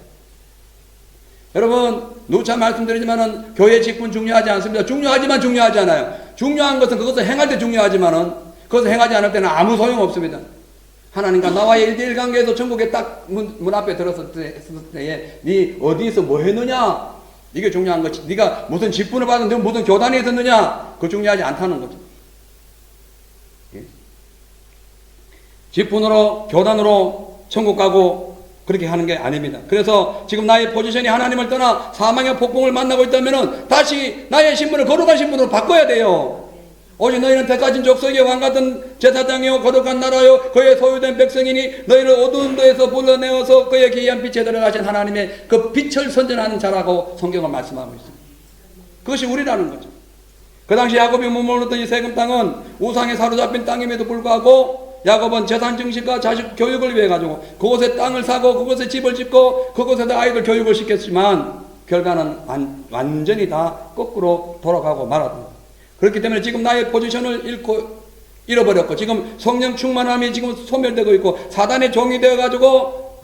A: 여러분 누차 말씀드리지만은 교회 직분 중요하지 않습니다. 중요하지만 중요하지 않아요. 중요한 것은 그것을 행할 때 중요하지만은 그것을 행하지 않을 때는 아무 소용 없습니다. 하나님과 나와의 1대1 관계에서 천국에 딱 문 앞에 들었을 때에 네 어디서 뭐 했느냐? 이게 중요한 거지. 네가 무슨 직분을 받았는데 무슨 교단에 있었느냐? 그거 중요하지 않다는 거죠. 직분으로 교단으로 천국 가고 그렇게 하는 게 아닙니다. 그래서 지금 나의 포지션이 하나님을 떠나 사망의 폭풍을 만나고 있다면 다시 나의 신분을 거룩한 신분으로 바꿔야 돼요. 오직 너희는 택하신 족속의 왕같은 제사장이요 거룩한 나라요 그의 소유된 백성이니 너희를 어두운 데에서 불러내어서 그의 기이한 빛에 들어가신 하나님의 그 빛을 선전하는 자라고 성경은 말씀하고 있습니다. 그것이 우리라는 거죠. 그 당시 야곱이 머물렀던 이 세금 땅은 우상에 사로잡힌 땅임에도 불구하고 야곱은 재산 증식과 자식 교육을 위해 가지고 그곳에 땅을 사고 그곳에 집을 짓고 그곳에서 아이들 교육을 시켰지만 결과는 완전히 다 거꾸로 돌아가고 말았다. 그렇기 때문에 지금 나의 포지션을 잃어버렸고 지금 성령 충만함이 지금 소멸되고 있고 사단의 종이 되어가지고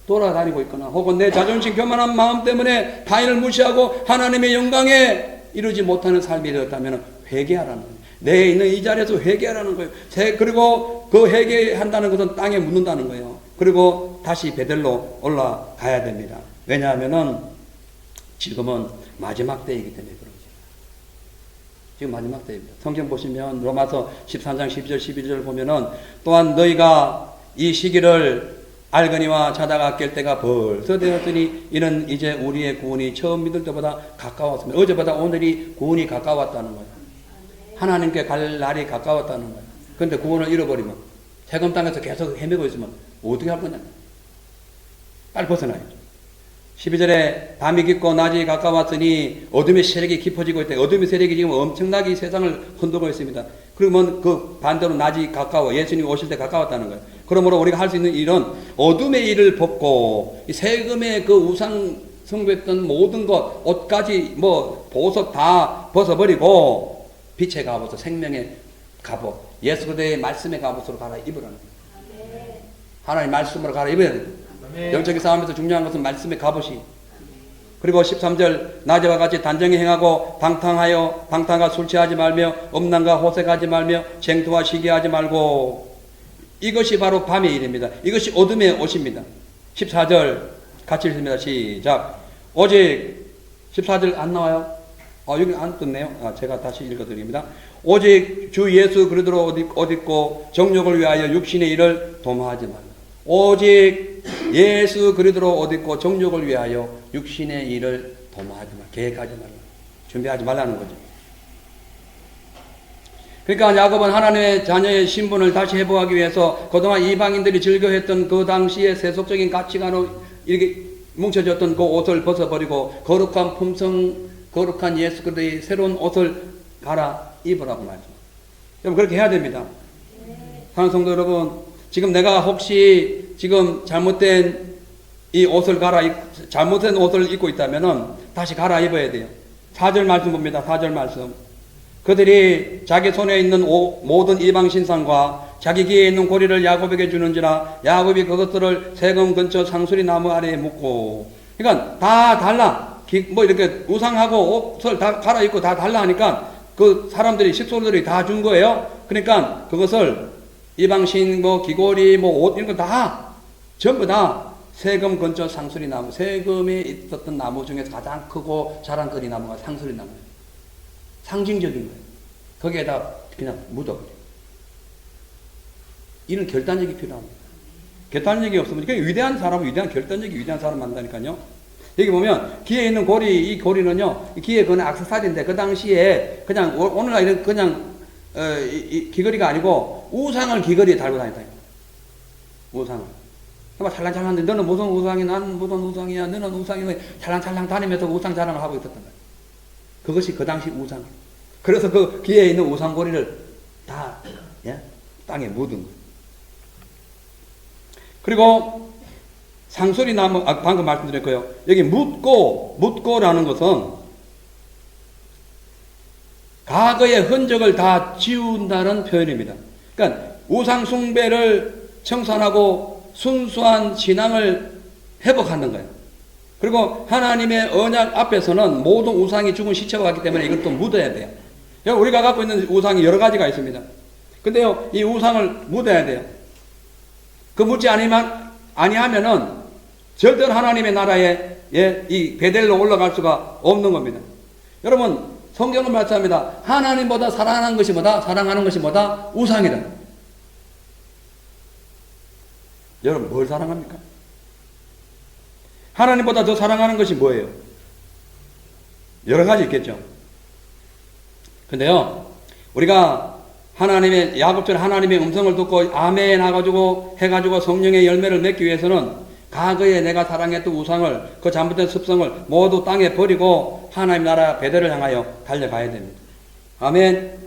A: 돌아다니고 있거나 혹은 내 자존심 교만한 마음 때문에 타인을 무시하고 하나님의 영광에 이루지 못하는 삶이 되었다면 회개하라는 거예요. 내에 있는 이 자리에서 회개하라는 거예요. 그리고 그 회개한다는 것은 땅에 묻는다는 거예요. 그리고 다시 베델로 올라가야 됩니다. 왜냐하면은 지금은 마지막 때이기 때문에 그렇죠. 지금 마지막 때입니다. 성경 보시면 로마서 13장 12절 11절 보면은 또한 너희가 이 시기를 알거니와 자다가 깰 때가 벌써 되었으니 이는 이제 우리의 구원이 처음 믿을 때보다 가까웠습니다. 어제보다 오늘이 구원이 가까웠다는 거예요. 하나님께 갈 날이 가까웠다는 거예요. 그런데 구원을 잃어버리면 세금 땅에서 계속 헤매고 있으면 어떻게 할 거냐. 빨리 벗어나야죠. 12절에 밤이 깊고 낮이 가까웠으니 어둠의 세력이 깊어지고 있다. 어둠의 세력이 지금 엄청나게 이 세상을 흔들고 있습니다. 그러면 그 반대로 낮이 가까워 예수님이 오실 때 가까웠다는 거예요. 그러므로 우리가 할 수 있는 일은 어둠의 일을 벗고 이 세금의 그 우상 숭배했던 모든 것 옷까지 뭐 보석 다 벗어버리고 빛의 갑옷 생명의 갑옷 예수 그리스도의 말씀의 갑옷으로 갈아입으라는 거예요. 하나님 말씀으로 갈아입어야 돼요. 영적인 싸움에서 중요한 것은 말씀의 갑옷이. 그리고 13절 낮에와 같이 단정히 행하고 방탕과 술 취하지 말며 음란과 호색하지 말며 쟁투와 시기하지 말고 이것이 바로 밤의 일입니다. 이것이 어둠의 옷입니다. 14절 같이 읽습니다. 시작. 오직 14절 안 나와요? 여기 안 떴네요. 제가 다시 읽어드립니다. 오직 주 예수 그리스도로 옷 입고 정욕을 위하여 육신의 일을 도모하지 말라. 오직 예수 그리스도로 옷 입고 정욕을 위하여 육신의 일을 도모하지 말라. 계획하지 말라. 준비하지 말라는 거죠. 그러니까 야곱은 하나님의 자녀의 신분을 다시 회복하기 위해서 그동안 이방인들이 즐겨했던 그 당시의 세속적인 가치관으로 이렇게 뭉쳐졌던 그 옷을 벗어버리고 거룩한 품성, 거룩한 예수 그리스도의 새로운 옷을 갈아입으라고 말이죠. 여러분 그렇게 해야 됩니다. 사랑하는 성도 여러분, 지금 내가 혹시 지금 잘못된 옷을 입고 있다면은 다시 갈아입어야 돼요. 4절 말씀 봅니다. 4절 말씀. 그들이 자기 손에 있는 모든 이방 신상과 자기 귀에 있는 고리를 야곱에게 주는지라 야곱이 그것들을 세금 근처 상수리 나무 아래에 묻고. 그러니까 다 달라. 뭐 이렇게 우상하고 옷을 다 갈아입고 다 달라 하니까 그 사람들이 식솔들이 다 준 거예요. 그러니까 그것을 이방신 뭐 귀고리 뭐 옷 이런 거 다 전부 다 세금 근처 상수리 나무, 세금에 있었던 나무 중에서 가장 크고 자랑거리 나무가 상수리 나무예요. 상징적인 거예요. 거기에다 그냥 묻어버려요. 이런 결단력이 필요합니다. 결단력이 없으면 그냥 위대한 사람은 위대한 결단력이 위대한 사람 만다니까요. 여기 보면 귀에 있는 고리, 이 고리는요, 귀에 그는 액세서리인데 그 당시에 그냥 오늘날 이런 그냥 이 귀걸이가 아니고 우상을 귀걸이에 달고 다녔다. 우상을. 막 찰랑찰랑한데 너는 무슨 우상이 나는 무슨 우상이야 너는 우상이 찰랑찰랑 다니면서 우상 자랑을 하고 있었던 거예요. 그것이 그 당시 우상. 그래서 그 귀에 있는 우상고리를 다 땅에 묻은 거예요. 그리고 상수리 나무 방금 말씀드렸고요. 여기 묻고라는 것은 과거의 흔적을 다 지운다는 표현입니다. 그러니까 우상 숭배를 청산하고 순수한 신앙을 회복하는 거예요. 그리고 하나님의 언약 앞에서는 모든 우상이 죽은 시체가 왔기 때문에 이걸 또 묻어야 돼요. 우리가 갖고 있는 우상이 여러 가지가 있습니다. 근데요, 이 우상을 묻어야 돼요. 그 묻지 아니하면은 절대로 하나님의 나라에 이 베델로 올라갈 수가 없는 겁니다. 여러분, 성경은 말씀합니다. 하나님보다 사랑하는 것이 뭐다? 우상이다. 여러분 뭘 사랑합니까? 하나님보다 더 사랑하는 것이 뭐예요? 여러 가지 있겠죠. 근데요, 우리가 하나님의, 야곱처럼 하나님의 음성을 듣고 아멘 해가지고 성령의 열매를 맺기 위해서는 과거에 내가 사랑했던 우상을, 그 잘못된 습성을 모두 땅에 버리고 하나님 나라 베델을 향하여 달려가야 됩니다. 아멘.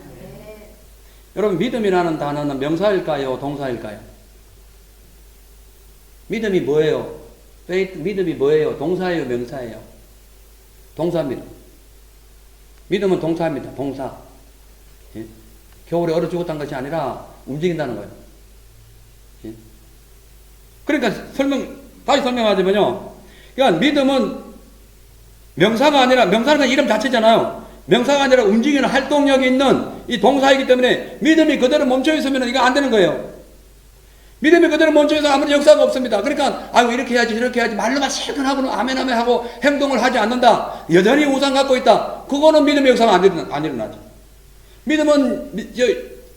A: 여러분, 믿음이라는 단어는 명사일까요? 동사일까요? 믿음이 뭐예요? 믿음이 뭐예요? 동사예요? 명사예요? 동사입니다. 믿음은 동사입니다. 동사. 예? 겨울에 얼어 죽었다는 것이 아니라 움직인다는 거예요. 예? 그러니까 다시 설명하자면요. 그러니까 믿음은 명사가 아니라, 명사는 이름 자체잖아요. 명사가 아니라 움직이는 활동력이 있는 이 동사이기 때문에 믿음이 그대로 멈춰있으면 이거 안 되는 거예요. 믿음이 그대로 멈춰있어 아무런 역사가 없습니다. 그러니까 아유 이렇게 해야지 저렇게 해야지 말로만 실컷 하고는 아멘 하고 행동을 하지 않는다. 여전히 우상 갖고 있다. 그거는 믿음의 역사가 안 일어나죠. 믿음은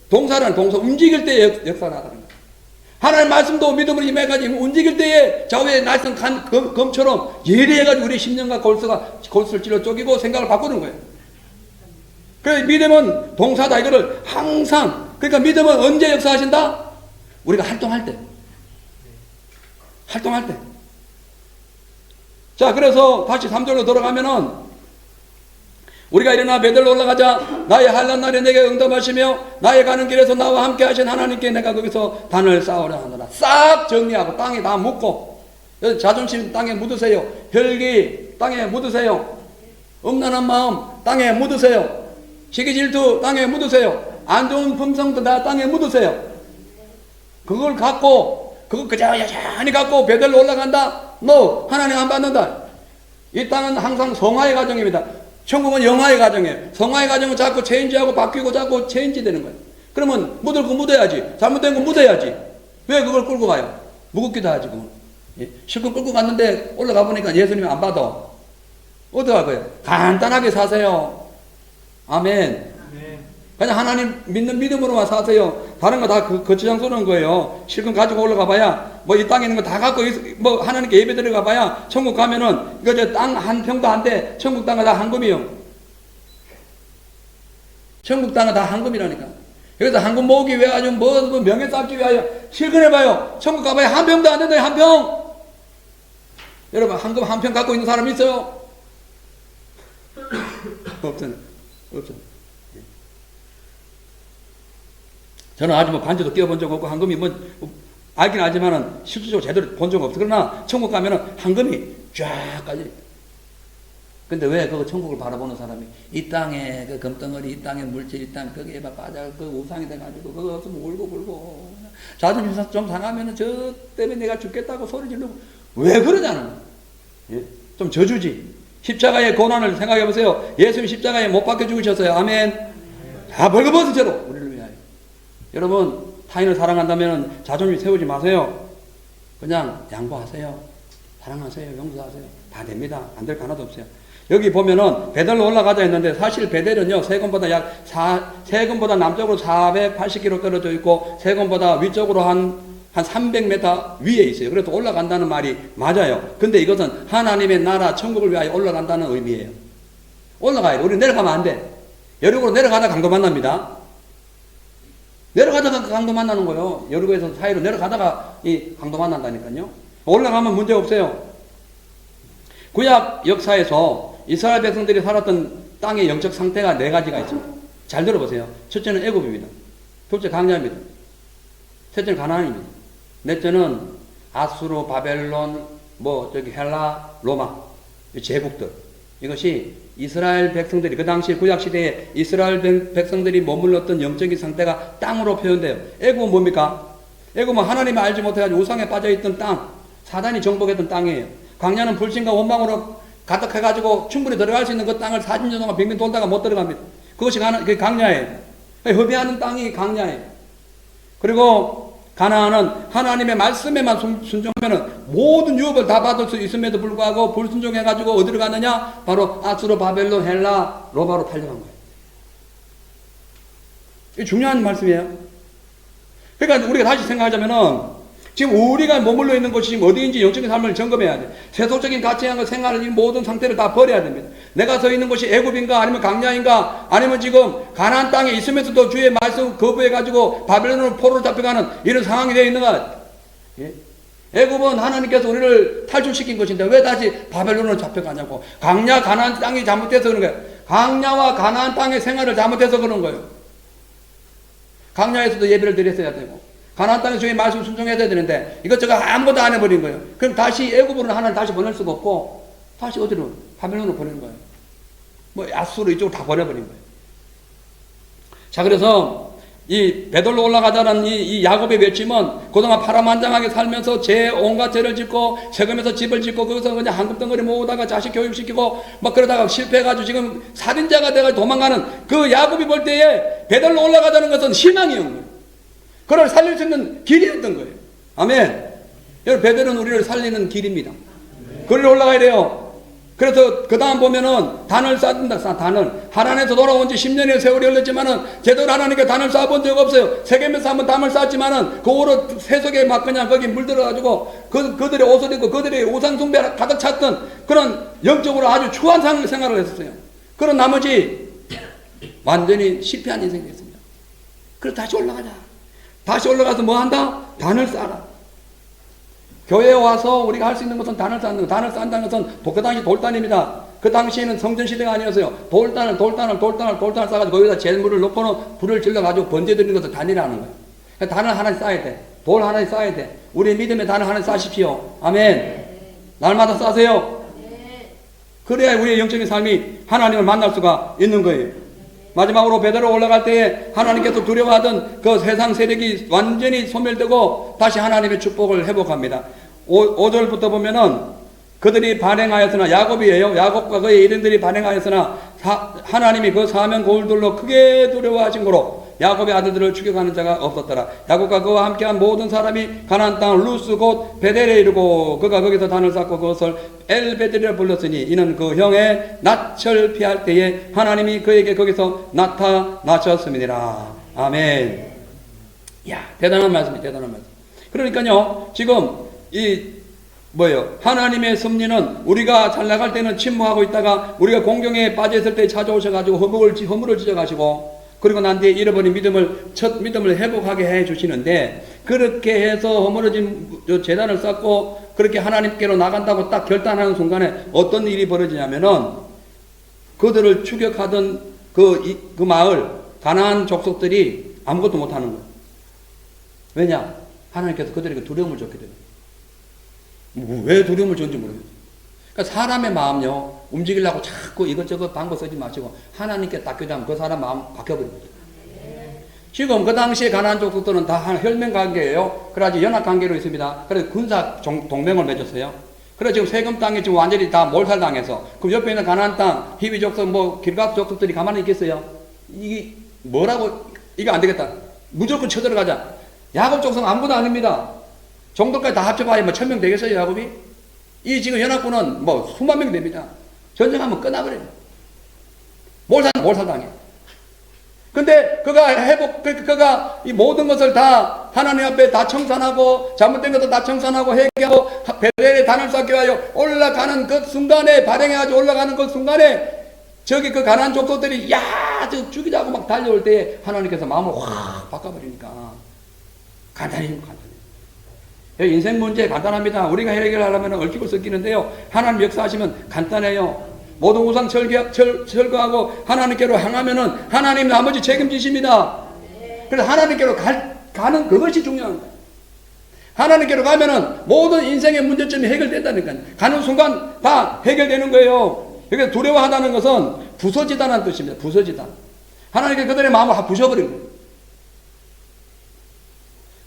A: 동사라는 동사 움직일 때의 역사를 하다는 거예요. 하나님 말씀도 믿음으로 임해가지고 움직일 때에 좌우에 날선 검처럼 예리해가지고 우리 심령과 골수를 찔러 쪼개고 생각을 바꾸는 거예요. 그래서 믿음은 동사다. 이거를 항상, 그러니까 믿음은 언제 역사하신다? 우리가 활동할 때. 자, 그래서 다시 3절로 돌아가면은 우리가 일어나 베델로 올라가자. 나의 한란 날에 내게 응답하시며 나의 가는 길에서 나와 함께 하신 하나님께 내가 거기서 단을 쌓으려 하노라. 싹 정리하고 땅에 다 묻고, 자존심 땅에 묻으세요. 혈기 땅에 묻으세요. 음란한 마음 땅에 묻으세요. 시기 질투 땅에 묻으세요. 안 좋은 품성도 다 땅에 묻으세요. 그걸 갖고, 그거 그저 여전히 갖고 베델로 올라간다? No! 하나님 안 받는다. 이 땅은 항상 성화의 과정입니다. 천국은 영화의 과정이에요. 성화의 과정은 자꾸 체인지하고 바뀌고 자꾸 체인지 되는 거예요. 그러면 묻을 거 묻어야지. 잘못된 거 묻어야지. 왜 그걸 끌고 가요? 무겁기도 하지, 그건. 예? 실컷 끌고 갔는데 올라가 보니까 예수님이 안 받아. 어떡할 거예요? 간단하게 사세요. 아멘. 그냥 하나님 믿는 믿음으로만 사세요. 다른 거 다 거치장 쏘는 거예요. 실컷 가지고 올라가 봐야, 뭐 이 땅에 있는 거 다 갖고, 뭐 하나님께 예배 드려가 봐야, 천국 가면은, 이거 땅 한 평도 안 돼. 천국 땅은 다 한금이요. 천국 땅은 다 한금이라니까. 여기서 한금 모으기 위해 아주 뭐 명예 쌓기 위하여 실컷 해봐요. 천국 가봐야 한 평도 안 된다, 한 평! 여러분, 한금 한 평 갖고 있는 사람 있어요? 없잖아요. 저는 아직 뭐 반지도 끼워본 적 없고 한금이 뭐 알긴 알지만은 실질적으로 제대로 본 적 없어. 그러나 천국 가면은 한금이 쫙 깔려. 근데 왜 그 천국을 바라보는 사람이 이 땅에 그 금덩어리, 이 땅에 물질, 이 땅 거기에 빠져 그 우상이 돼가지고 그거 없으면 울고 자존심 좀 상하면은 저 때문에 내가 죽겠다고 소리 지르고 왜 그러냐는. 예? 좀 저주지. 십자가의 고난을 생각해 보세요. 예수님 십자가에 못 박혀 죽으셨어요. 아멘. 다 벌거벗은 채로 우리를 위하여. 여러분, 타인을 사랑한다면 자존심 세우지 마세요. 그냥 양보하세요. 사랑하세요. 용서하세요. 다 됩니다. 안 될 거 하나도 없어요. 여기 보면은 베델로 올라가자 했는데 사실 베델은요, 세금보다 세금보다 남쪽으로 480km 떨어져 있고 세금보다 위쪽으로 한 300m 위에 있어요. 그래서 올라간다는 말이 맞아요. 근데 이것은 하나님의 나라 천국을 위하여 올라간다는 의미예요. 올라가야 돼. 우리 내려가면 안 돼. 여륙으로 내려가다 강도 만납니다. 내려가다가 강도 만나는 거예요. 여륙에서 사이로 내려가다가 이 강도 만난다니까요. 올라가면 문제 없어요. 구약 역사에서 이스라엘 백성들이 살았던 땅의 영적 상태가 4가지가 있습니다. 잘 들어보세요. 첫째는 애굽입니다. 둘째 강야입니다. 셋째는 가나안입니다. 넷째는 아수르, 바벨론, 헬라, 로마 제국들. 이것이 이스라엘 백성들이 그 당시 구약 시대에 이스라엘 백성들이 머물렀던 영적인 상태가 땅으로 표현돼요. 애굽은 뭡니까? 애굽은 하나님이 알지 못해가지고 우상에 빠져있던 땅, 사단이 정복했던 땅이에요. 광야는 불신과 원망으로 가득해가지고 충분히 들어갈 수 있는 그 땅을 40년 동안 빙빙 돌다가 못 들어갑니다. 그것이 강야예요. 허비하는 땅이 강야예요. 그리고 가나안은 하나님의 말씀에만 순종하면 모든 유업을 다 받을 수 있음에도 불구하고 불순종해가지고 어디로 가느냐? 바로 아수르, 바벨론, 헬라, 로마로 달려간 거예요. 이게 중요한 말씀이에요. 그러니까 우리가 다시 생각하자면은 지금 우리가 머물러 있는 곳이 지금 어디인지 영적인 삶을 점검해야 돼. 세속적인 가치관과 생활을, 이 모든 상태를 다 버려야 됩니다. 내가 서 있는 곳이 애굽인가, 아니면 강야인가, 아니면 지금 가나안 땅에 있으면서도 주의 말씀 거부해가지고 바벨론으로 포로로 잡혀가는 이런 상황이 되어 있는가? 예? 애굽은 하나님께서 우리를 탈출시킨 것인데 왜 다시 바벨론으로 잡혀가냐고. 강야 가나안 땅이 잘못돼서 그런 거예요. 강야와 가나안 땅의 생활을 잘못해서 그런 거예요. 강야에서도 예배를 드렸어야 되고, 가나안 땅에 주의 말씀 순종해야 되는데 이것저것 아무것도 안 해버린 거예요. 그럼 다시 애굽으로 하나님 다시 보낼 수가 없고 다시 어디로? 바벨론으로 보내는 거예요. 뭐 야수로 이쪽으로 다 보내버린 거예요. 자, 그래서 이 베들로 올라가자는 이 야곱의 외침은 그동안 파란만장하게 살면서 온갖 죄를 짓고 세금에서 집을 짓고 거기서 그냥 한금덩어리 모으다가 자식 교육시키고 막 그러다가 실패해가지고 지금 살인자가 돼가지고 도망가는 그 야곱이 볼 때에 베들로 올라가자는 것은 희망이었던 거예요. 그를 살릴 수 있는 길이었던 거예요. 아멘. 여러분, 베델은 우리를 살리는 길입니다. 그를 올라가야 돼요. 그래서 그 다음 보면은 단을 쌓는다. 단을 하나님에서 돌아온 지 10년의 세월이 흘렀지만은 제대로 하나님께 단을 쌓아본 적 없어요. 세겜에서 한번 담을 쌓았지만은 그 오로 세속에 막 그냥 거기 물들어가지고 그들의 옷을 입고 그들의 우상 숭배 가득 찼던 그런 영적으로 아주 추한 생활을 했었어요. 그런 나머지 완전히 실패한 인생이 됐습니다. 그래서 다시 올라가자. 다시 올라가서 뭐 한다? 단을 쌓아라. 교회에 와서 우리가 할 수 있는 것은 단을 쌓는 거. 단을 쌓는다는 것은 그 당시 돌단입니다. 그 당시에는 성전 시대가 아니었어요. 돌단을 쌓아가지고 거기다 재물을 넣고는 불을 질러가지고 번제드리는 것을 단이라는 거예요. 그러니까 단을 하나 쌓아야 돼. 돌 하나 쌓아야 돼. 우리의 믿음의 단을 하나 쌓으십시오. 아멘. 날마다 쌓으세요. 그래야 우리의 영적인 삶이 하나님을 만날 수가 있는 거예요. 마지막으로 베드로 올라갈 때에 하나님께서 두려워하던 그 세상 세력이 완전히 소멸되고 다시 하나님의 축복을 회복합니다. 5절부터 보면은 그들이 발행하였으나, 야곱이에요. 야곱과 그의 일행들이 발행하였으나 하나님이 그 사면 고울들로 크게 두려워하신 거로 야곱의 아들들을 추격하는 자가 없었더라. 야곱과 그와 함께한 모든 사람이 가나안 땅 루스 곧 베델에 이르고 그가 거기서 단을 쌓고 그것을 엘베델이라 불렀으니 이는 그 형의 낯을 피할 때에 하나님이 그에게 거기서 나타나셨음이니라. 아멘. 야, 대단한 말씀이 대단한 말씀. 그러니까요, 지금 하나님의 섭리는 우리가 잘 나갈 때는 침묵하고 있다가 우리가 공경에 빠져있을 때 찾아오셔가지고 허물을 지져가시고 그리고 난 뒤에 잃어버린 첫 믿음을 회복하게 해 주시는데, 그렇게 해서 허물어진 재단을 쌓고 그렇게 하나님께로 나간다고 딱 결단하는 순간에 어떤 일이 벌어지냐면은 그들을 추격하던 그 마을, 가나안 족속들이 아무것도 못하는 거예요. 왜냐? 하나님께서 그들에게 두려움을 줬기 때문에. 왜 두려움을 줬는지 모르겠어요. 그러니까 사람의 마음요, 움직이려고 자꾸 이것저것 방법 쓰지 마시고 하나님께 딱 교제하면 그 사람 마음 바뀌어버립니다. 지금 그 당시에 가나안 족속들은 다 혈맹 관계예요. 그래가지고 연합 관계로 있습니다. 그래서 군사 동맹을 맺었어요. 그래서 지금 세금 땅이 지금 완전히 다 몰살당해서, 그럼 옆에 있는 가나안 땅, 히비 족속, 길갓 족속들이 가만히 있겠어요? 이게 뭐라고, 이거 안 되겠다. 무조건 쳐들어가자. 야곱 족속은 아무것도 아닙니다. 정도까지 다 합쳐봐야 1000명 되겠어요, 야곱이? 이 지금 연합군은 수만 명 됩니다. 전쟁하면 끝나버려요. 몰살당해. 근데 그가 이 모든 것을 다 하나님 앞에 다 청산하고, 잘못된 것도 다 청산하고 회개하고 베델에 단을 쌓게 하여 올라가는 그 순간에, 발행해가지고 올라가는 그 순간에 저기 그 가나안 족속들이 저 죽이자고 막 달려올 때 하나님께서 마음을 확 바꿔버리니까 간단히. 인생 문제 간단합니다. 우리가 해결하려면 얽히고 섞이는데요, 하나님 역사하시면 간단해요. 모든 우상 철거하고 하나님께로 향하면은 하나님 나머지 책임지십니다. 그래서 하나님께로 가는 그것이 중요한 거예요. 하나님께로 가면은 모든 인생의 문제점이 해결된다니까요. 가는 순간 다 해결되는 거예요. 그러니까 두려워하다는 것은 부서지다는 뜻입니다. 부서지다. 하나님께 그들의 마음을 부셔버린 거예요.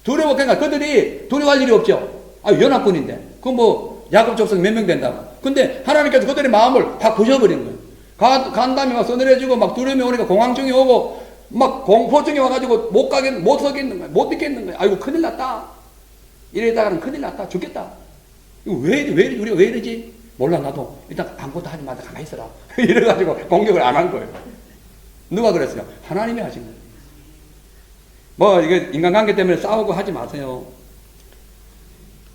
A: 그러니까 그들이 두려워할 일이 없죠. 연합군인데. 야곱 족속 몇 명 된다고. 근데 하나님께서 그들의 마음을 다 부셔버린 거예요. 간 다음에 막 서늘해지고 막 두려움이 오니까 공황증이 오고 막 공포증이 와가지고 못 서겠는 거예요. 못 있겠는 거예요. 아이고, 큰일 났다. 이러다가는 큰일 났다. 죽겠다. 이거 우리가 왜 이러지? 몰라, 나도. 일단 아무것도 하지 마자. 가만히 있어라. 이래가지고 공격을 안 한 거예요. 누가 그랬어요? 하나님이 하신 거예요. 이게 인간관계 때문에 싸우고 하지 마세요.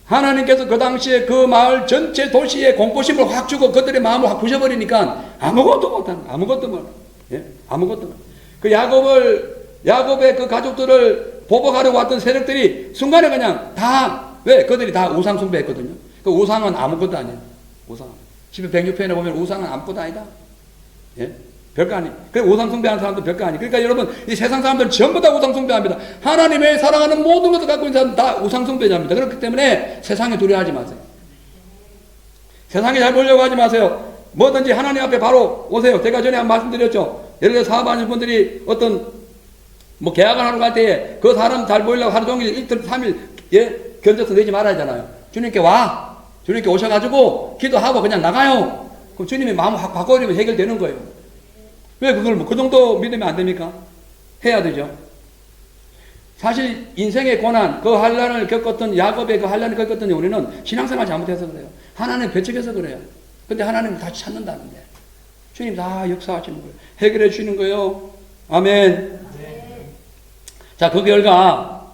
A: 하나님께서 그 당시에 그 마을 전체 도시에 공포심을 확 주고 그들의 마음을 확 부셔버리니까 아무것도 못하는, 아무것도 못, 예? 아무것도 못. 그 야곱의 그 가족들을 보복하려고 왔던 세력들이 순간에 그냥 다, 왜? 그들이 다 우상숭배했거든요. 그 우상은 아무것도 아니에요. 우상. 1106편에 보면 우상은 아무것도 아니다. 예? 별거 아니. 그래, 우상숭배하는 사람도 별거 아니. 그러니까 여러분, 이 세상 사람들 전부 다 우상숭배합니다. 하나님의 사랑하는 모든 것을 갖고 있는 사람은 다 우상숭배자입니다. 그렇기 때문에 세상에 두려워하지 마세요. 세상에 잘 보려고 하지 마세요. 뭐든지 하나님 앞에 바로 오세요. 제가 전에 말씀드렸죠. 예를 들어 사업하는 분들이 어떤 뭐 계약을 하러 갈 때에 그 사람 잘 보이려고 하루 종일 이틀, 3일, 예? 견뎌서 내지 말아야 하잖아요. 주님께 와. 주님께 오셔가지고 기도하고 그냥 나가요. 그럼 주님이 마음 확 바꿔버리면 해결되는 거예요. 왜 그걸 뭐 그 정도 믿으면 안 됩니까? 해야 되죠. 사실 인생의 고난, 그 환난을 겪었던 야곱의 그 환난을 겪었던 우리는 신앙생활 잘못해서 그래요. 하나님 배척해서 그래요. 근데 하나님은 다시 찾는다는데. 주님 다 역사하시는 거예요. 해결해 주시는 거예요. 아멘. 자, 그 결과,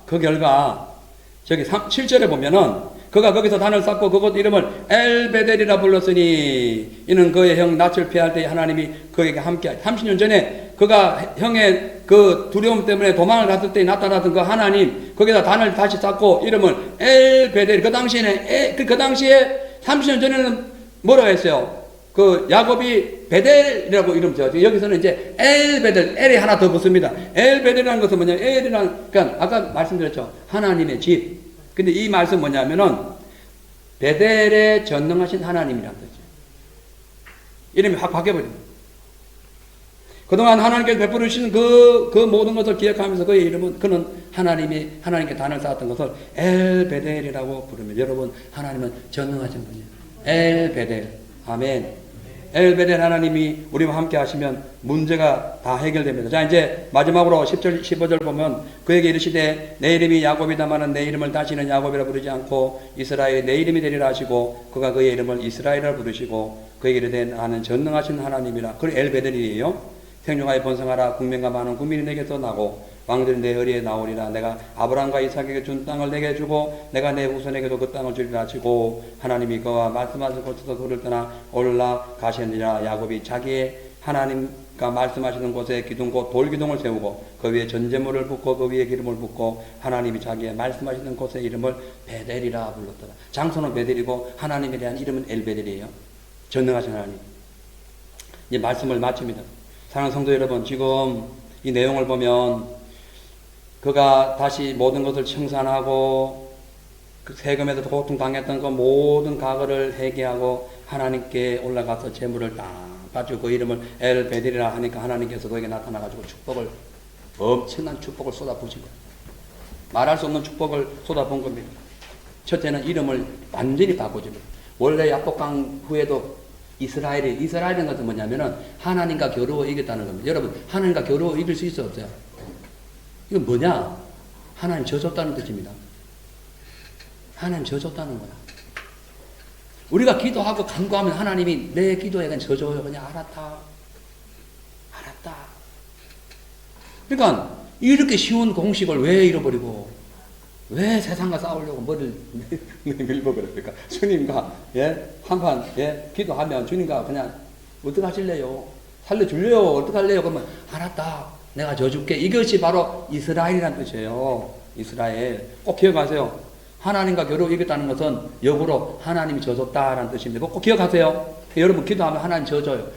A: 저기 7절에 보면은, 그가 거기서 단을 쌓고 그곳 이름을 엘베델이라 불렀으니, 이는 그의 형 낯을 피할 때 하나님이 그에게 함께, 30년 전에 그가 형의 그 두려움 때문에 도망을 갔을 때 나타났던 그 하나님, 거기다 단을 다시 쌓고 이름을 엘베델, 그 당시에 30년 전에는 뭐라고 했어요? 그 야곱이 베델이라고 이름 지었죠. 여기서는 이제 엘베델, 엘이 하나 더 붙습니다. 엘베델이라는 것은 뭐냐? 엘이라는, 그러니까 아까 말씀드렸죠. 하나님의 집. 근데 이 말씀 뭐냐면은 베델에 전능하신 하나님이라는 뜻이에요. 이름이 확 바뀌어버립니다. 그동안 하나님께서 베풀어 주신 그 모든 것을 기억하면서 그의 이름은, 그는 하나님께 단을 쌓았던 것을 엘베델이라고 부릅니다. 여러분, 하나님은 전능하신 분이에요. 엘베델. 아멘. 엘베델 하나님이 우리와 함께 하시면 문제가 다 해결됩니다. 자, 이제 마지막으로 10절, 15절 보면 그에게 이르시되 내 이름이 야곱이다마는 내 이름을 다시는 야곱이라 부르지 않고 이스라엘 내 이름이 되리라 하시고 그가 그의 이름을 이스라엘이라 부르시고 그에게 이르되 나는 전능하신 하나님이라. 그 엘베델이에요. 생육하여 번성하라. 국민과 많은 국민이 내게서 나고 왕들이 내 허리에 나오리라. 내가 아브라함과 이삭에게 준 땅을 내게 주고 내가 내 후손에게도 그 땅을 주리라 하시고 하나님이 그와 말씀하신 곳에서 그를 떠나 올라가시니라. 야곱이 자기의 하나님과 말씀하시는 곳에 기둥 곧 돌기둥을 세우고 그 위에 전제물을 붓고 그 위에 기름을 붓고 하나님이 자기의 말씀하시는 곳의 이름을 베델이라 불렀더라. 장소는 베델이고 하나님에 대한 이름은 엘베델이에요. 전능하신 하나님. 이제 말씀을 마칩니다. 사랑하는 성도 여러분, 지금 이 내용을 보면 그가 다시 모든 것을 청산하고 그 세금에서 고통당했던 그 모든 과거를 회개하고 하나님께 올라가서 재물을 딱 바치고 그 이름을 엘베델이라 하니까 하나님께서 그에게 나타나가지고 축복을, 엄청난 축복을 쏟아부신 거예요. 말할 수 없는 축복을 쏟아본 겁니다. 첫째는 이름을 완전히 바꿔줍니다. 원래 야복강 후에도 이스라엘이라는 것은 뭐냐면은 하나님과 겨루어 이겼다는 겁니다. 여러분, 하나님과 겨루어 이길 수 있어 없어요? 이건 뭐냐? 하나님 져줬다는 뜻입니다. 하나님 져줬다는 거야. 우리가 기도하고 간구하면 하나님이 내 기도에 그냥 져줘요. 그냥 알았다. 그러니까 이렇게 쉬운 공식을 왜 잃어버리고 왜 세상과 싸우려고 머리를 밀고 그럽니까? 주님과 한판 기도하면 주님과 그냥 어떻게 하실래요? 살려줄래요? 어떻게 할래요? 그러면 알았다. 내가 져줄게. 이것이 바로 이스라엘이라는 뜻이에요. 이스라엘. 꼭 기억하세요. 하나님과 겨루 이겼다는 것은 역으로 하나님이 져줬다라는 뜻입니다. 꼭 기억하세요. 여러분 기도하면 하나님 져줘요.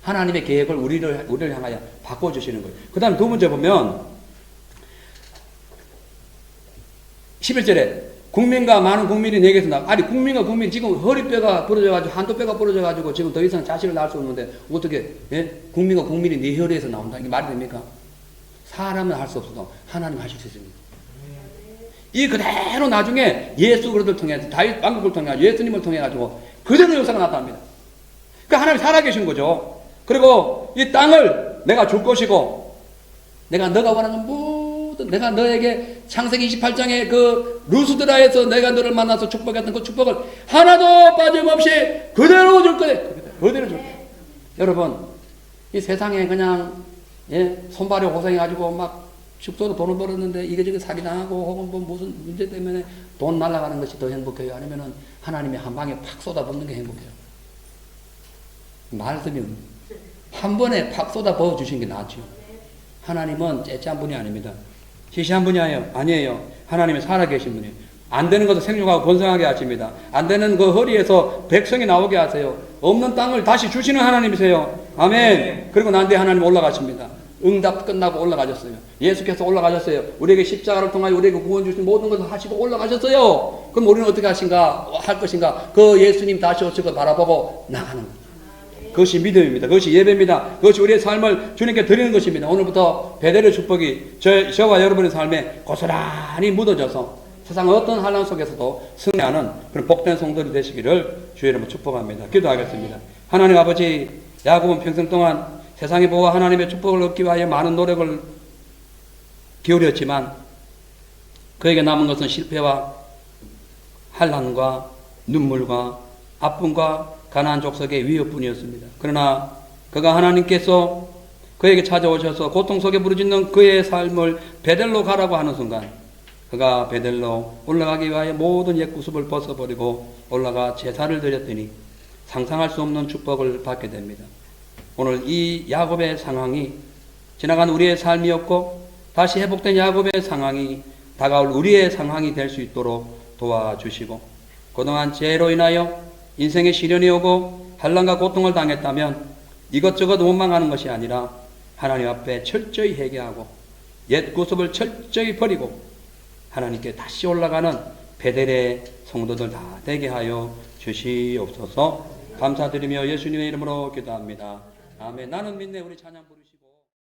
A: 하나님의 계획을 우리를 향하여 바꿔주시는 거예요. 그 다음에 두 번째 보면 11절에 국민과 많은 국민이 내게서 나가. 아니 국민과 국민이 지금 허리뼈가 부러져가지고 한도뼈가 부러져가지고 지금 더 이상 자식을 낳을 수 없는데 어떻게 국민과 국민이 네 혈에서 나온다. 이게 말이 됩니까? 사람은 할 수 없어도 하나님 하실 수 있습니다. 이 그대로 나중에 예수 그리스도를 통해서 다윗 왕국을 통해 예수님을 통해 가지고 그대로 역사가 나타납니다. 그러니까 하나님이 살아계신 거죠. 그리고 이 땅을 내가 줄 것이고 내가 너가 원하는 모든 내가 너에게 창세기 28장에 그 루스드라에서 내가 너를 만나서 축복했던 그 축복을 하나도 빠짐없이 그대로 줄 거예요. 그대로 줄 거예요. 여러분 이 세상에 그냥 손발에 고생해가지고 막 축소로 돈을 벌었는데 이게저게 사기당하고 혹은 뭐 무슨 문제 때문에 돈 날아가는 것이 더 행복해요? 아니면은 하나님이 한 방에 팍 쏟아붓는 게 행복해요? 말씀이 한 번에 팍 쏟아부어 주신 게 낫죠. 하나님은 째째한 분이 아닙니다. 시시한 분이 아니에요. 하나님이 살아계신 분이에요. 안 되는 것을 생육하고 번성하게 하십니다. 안 되는 그 허리에서 백성이 나오게 하세요. 없는 땅을 다시 주시는 하나님이세요. 아멘. 그리고 난 뒤에 하나님 올라가십니다. 응답 끝나고 올라가셨어요. 예수께서 올라가셨어요. 우리에게 십자가를 통하여 우리에게 구원 주신 모든 것을 하시고 올라가셨어요. 그럼 우리는 어떻게 할 것인가? 그 예수님 다시 오실 걸 바라보고 나가는 거예요. 그것이 믿음입니다. 그것이 예배입니다. 그것이 우리의 삶을 주님께 드리는 것입니다. 오늘부터 베델의 축복이 저와 여러분의 삶에 고스란히 묻어져서 세상 어떤 환난 속에서도 승리하는 그런 복된 성도들이 되시기를 주의 이름으로 축복합니다. 기도하겠습니다. 하나님 아버지, 야곱은 평생 동안 세상의 보호와 하나님의 축복을 얻기 위하여 많은 노력을 기울였지만 그에게 남은 것은 실패와 환난과 눈물과 아픔과 가나안 족속의 위협뿐이었습니다. 그러나 그가 하나님께서 그에게 찾아오셔서 고통 속에 부르짖는 그의 삶을 베델로 가라고 하는 순간 그가 베델로 올라가기 위하여 모든 옛구습을 벗어버리고 올라가 제사를 드렸더니 상상할 수 없는 축복을 받게 됩니다. 오늘 이 야곱의 상황이 지나간 우리의 삶이었고 다시 회복된 야곱의 상황이 다가올 우리의 상황이 될 수 있도록 도와주시고 그동안 죄로 인하여 인생의 시련이 오고 환난과 고통을 당했다면 이것저것 원망하는 것이 아니라 하나님 앞에 철저히 회개하고 옛 구습을 철저히 버리고 하나님께 다시 올라가는 베델의 성도들 다 되게 하여 주시옵소서. 감사드리며 예수님의 이름으로 기도합니다. 아멘. 나는 믿네. 우리 찬양 부르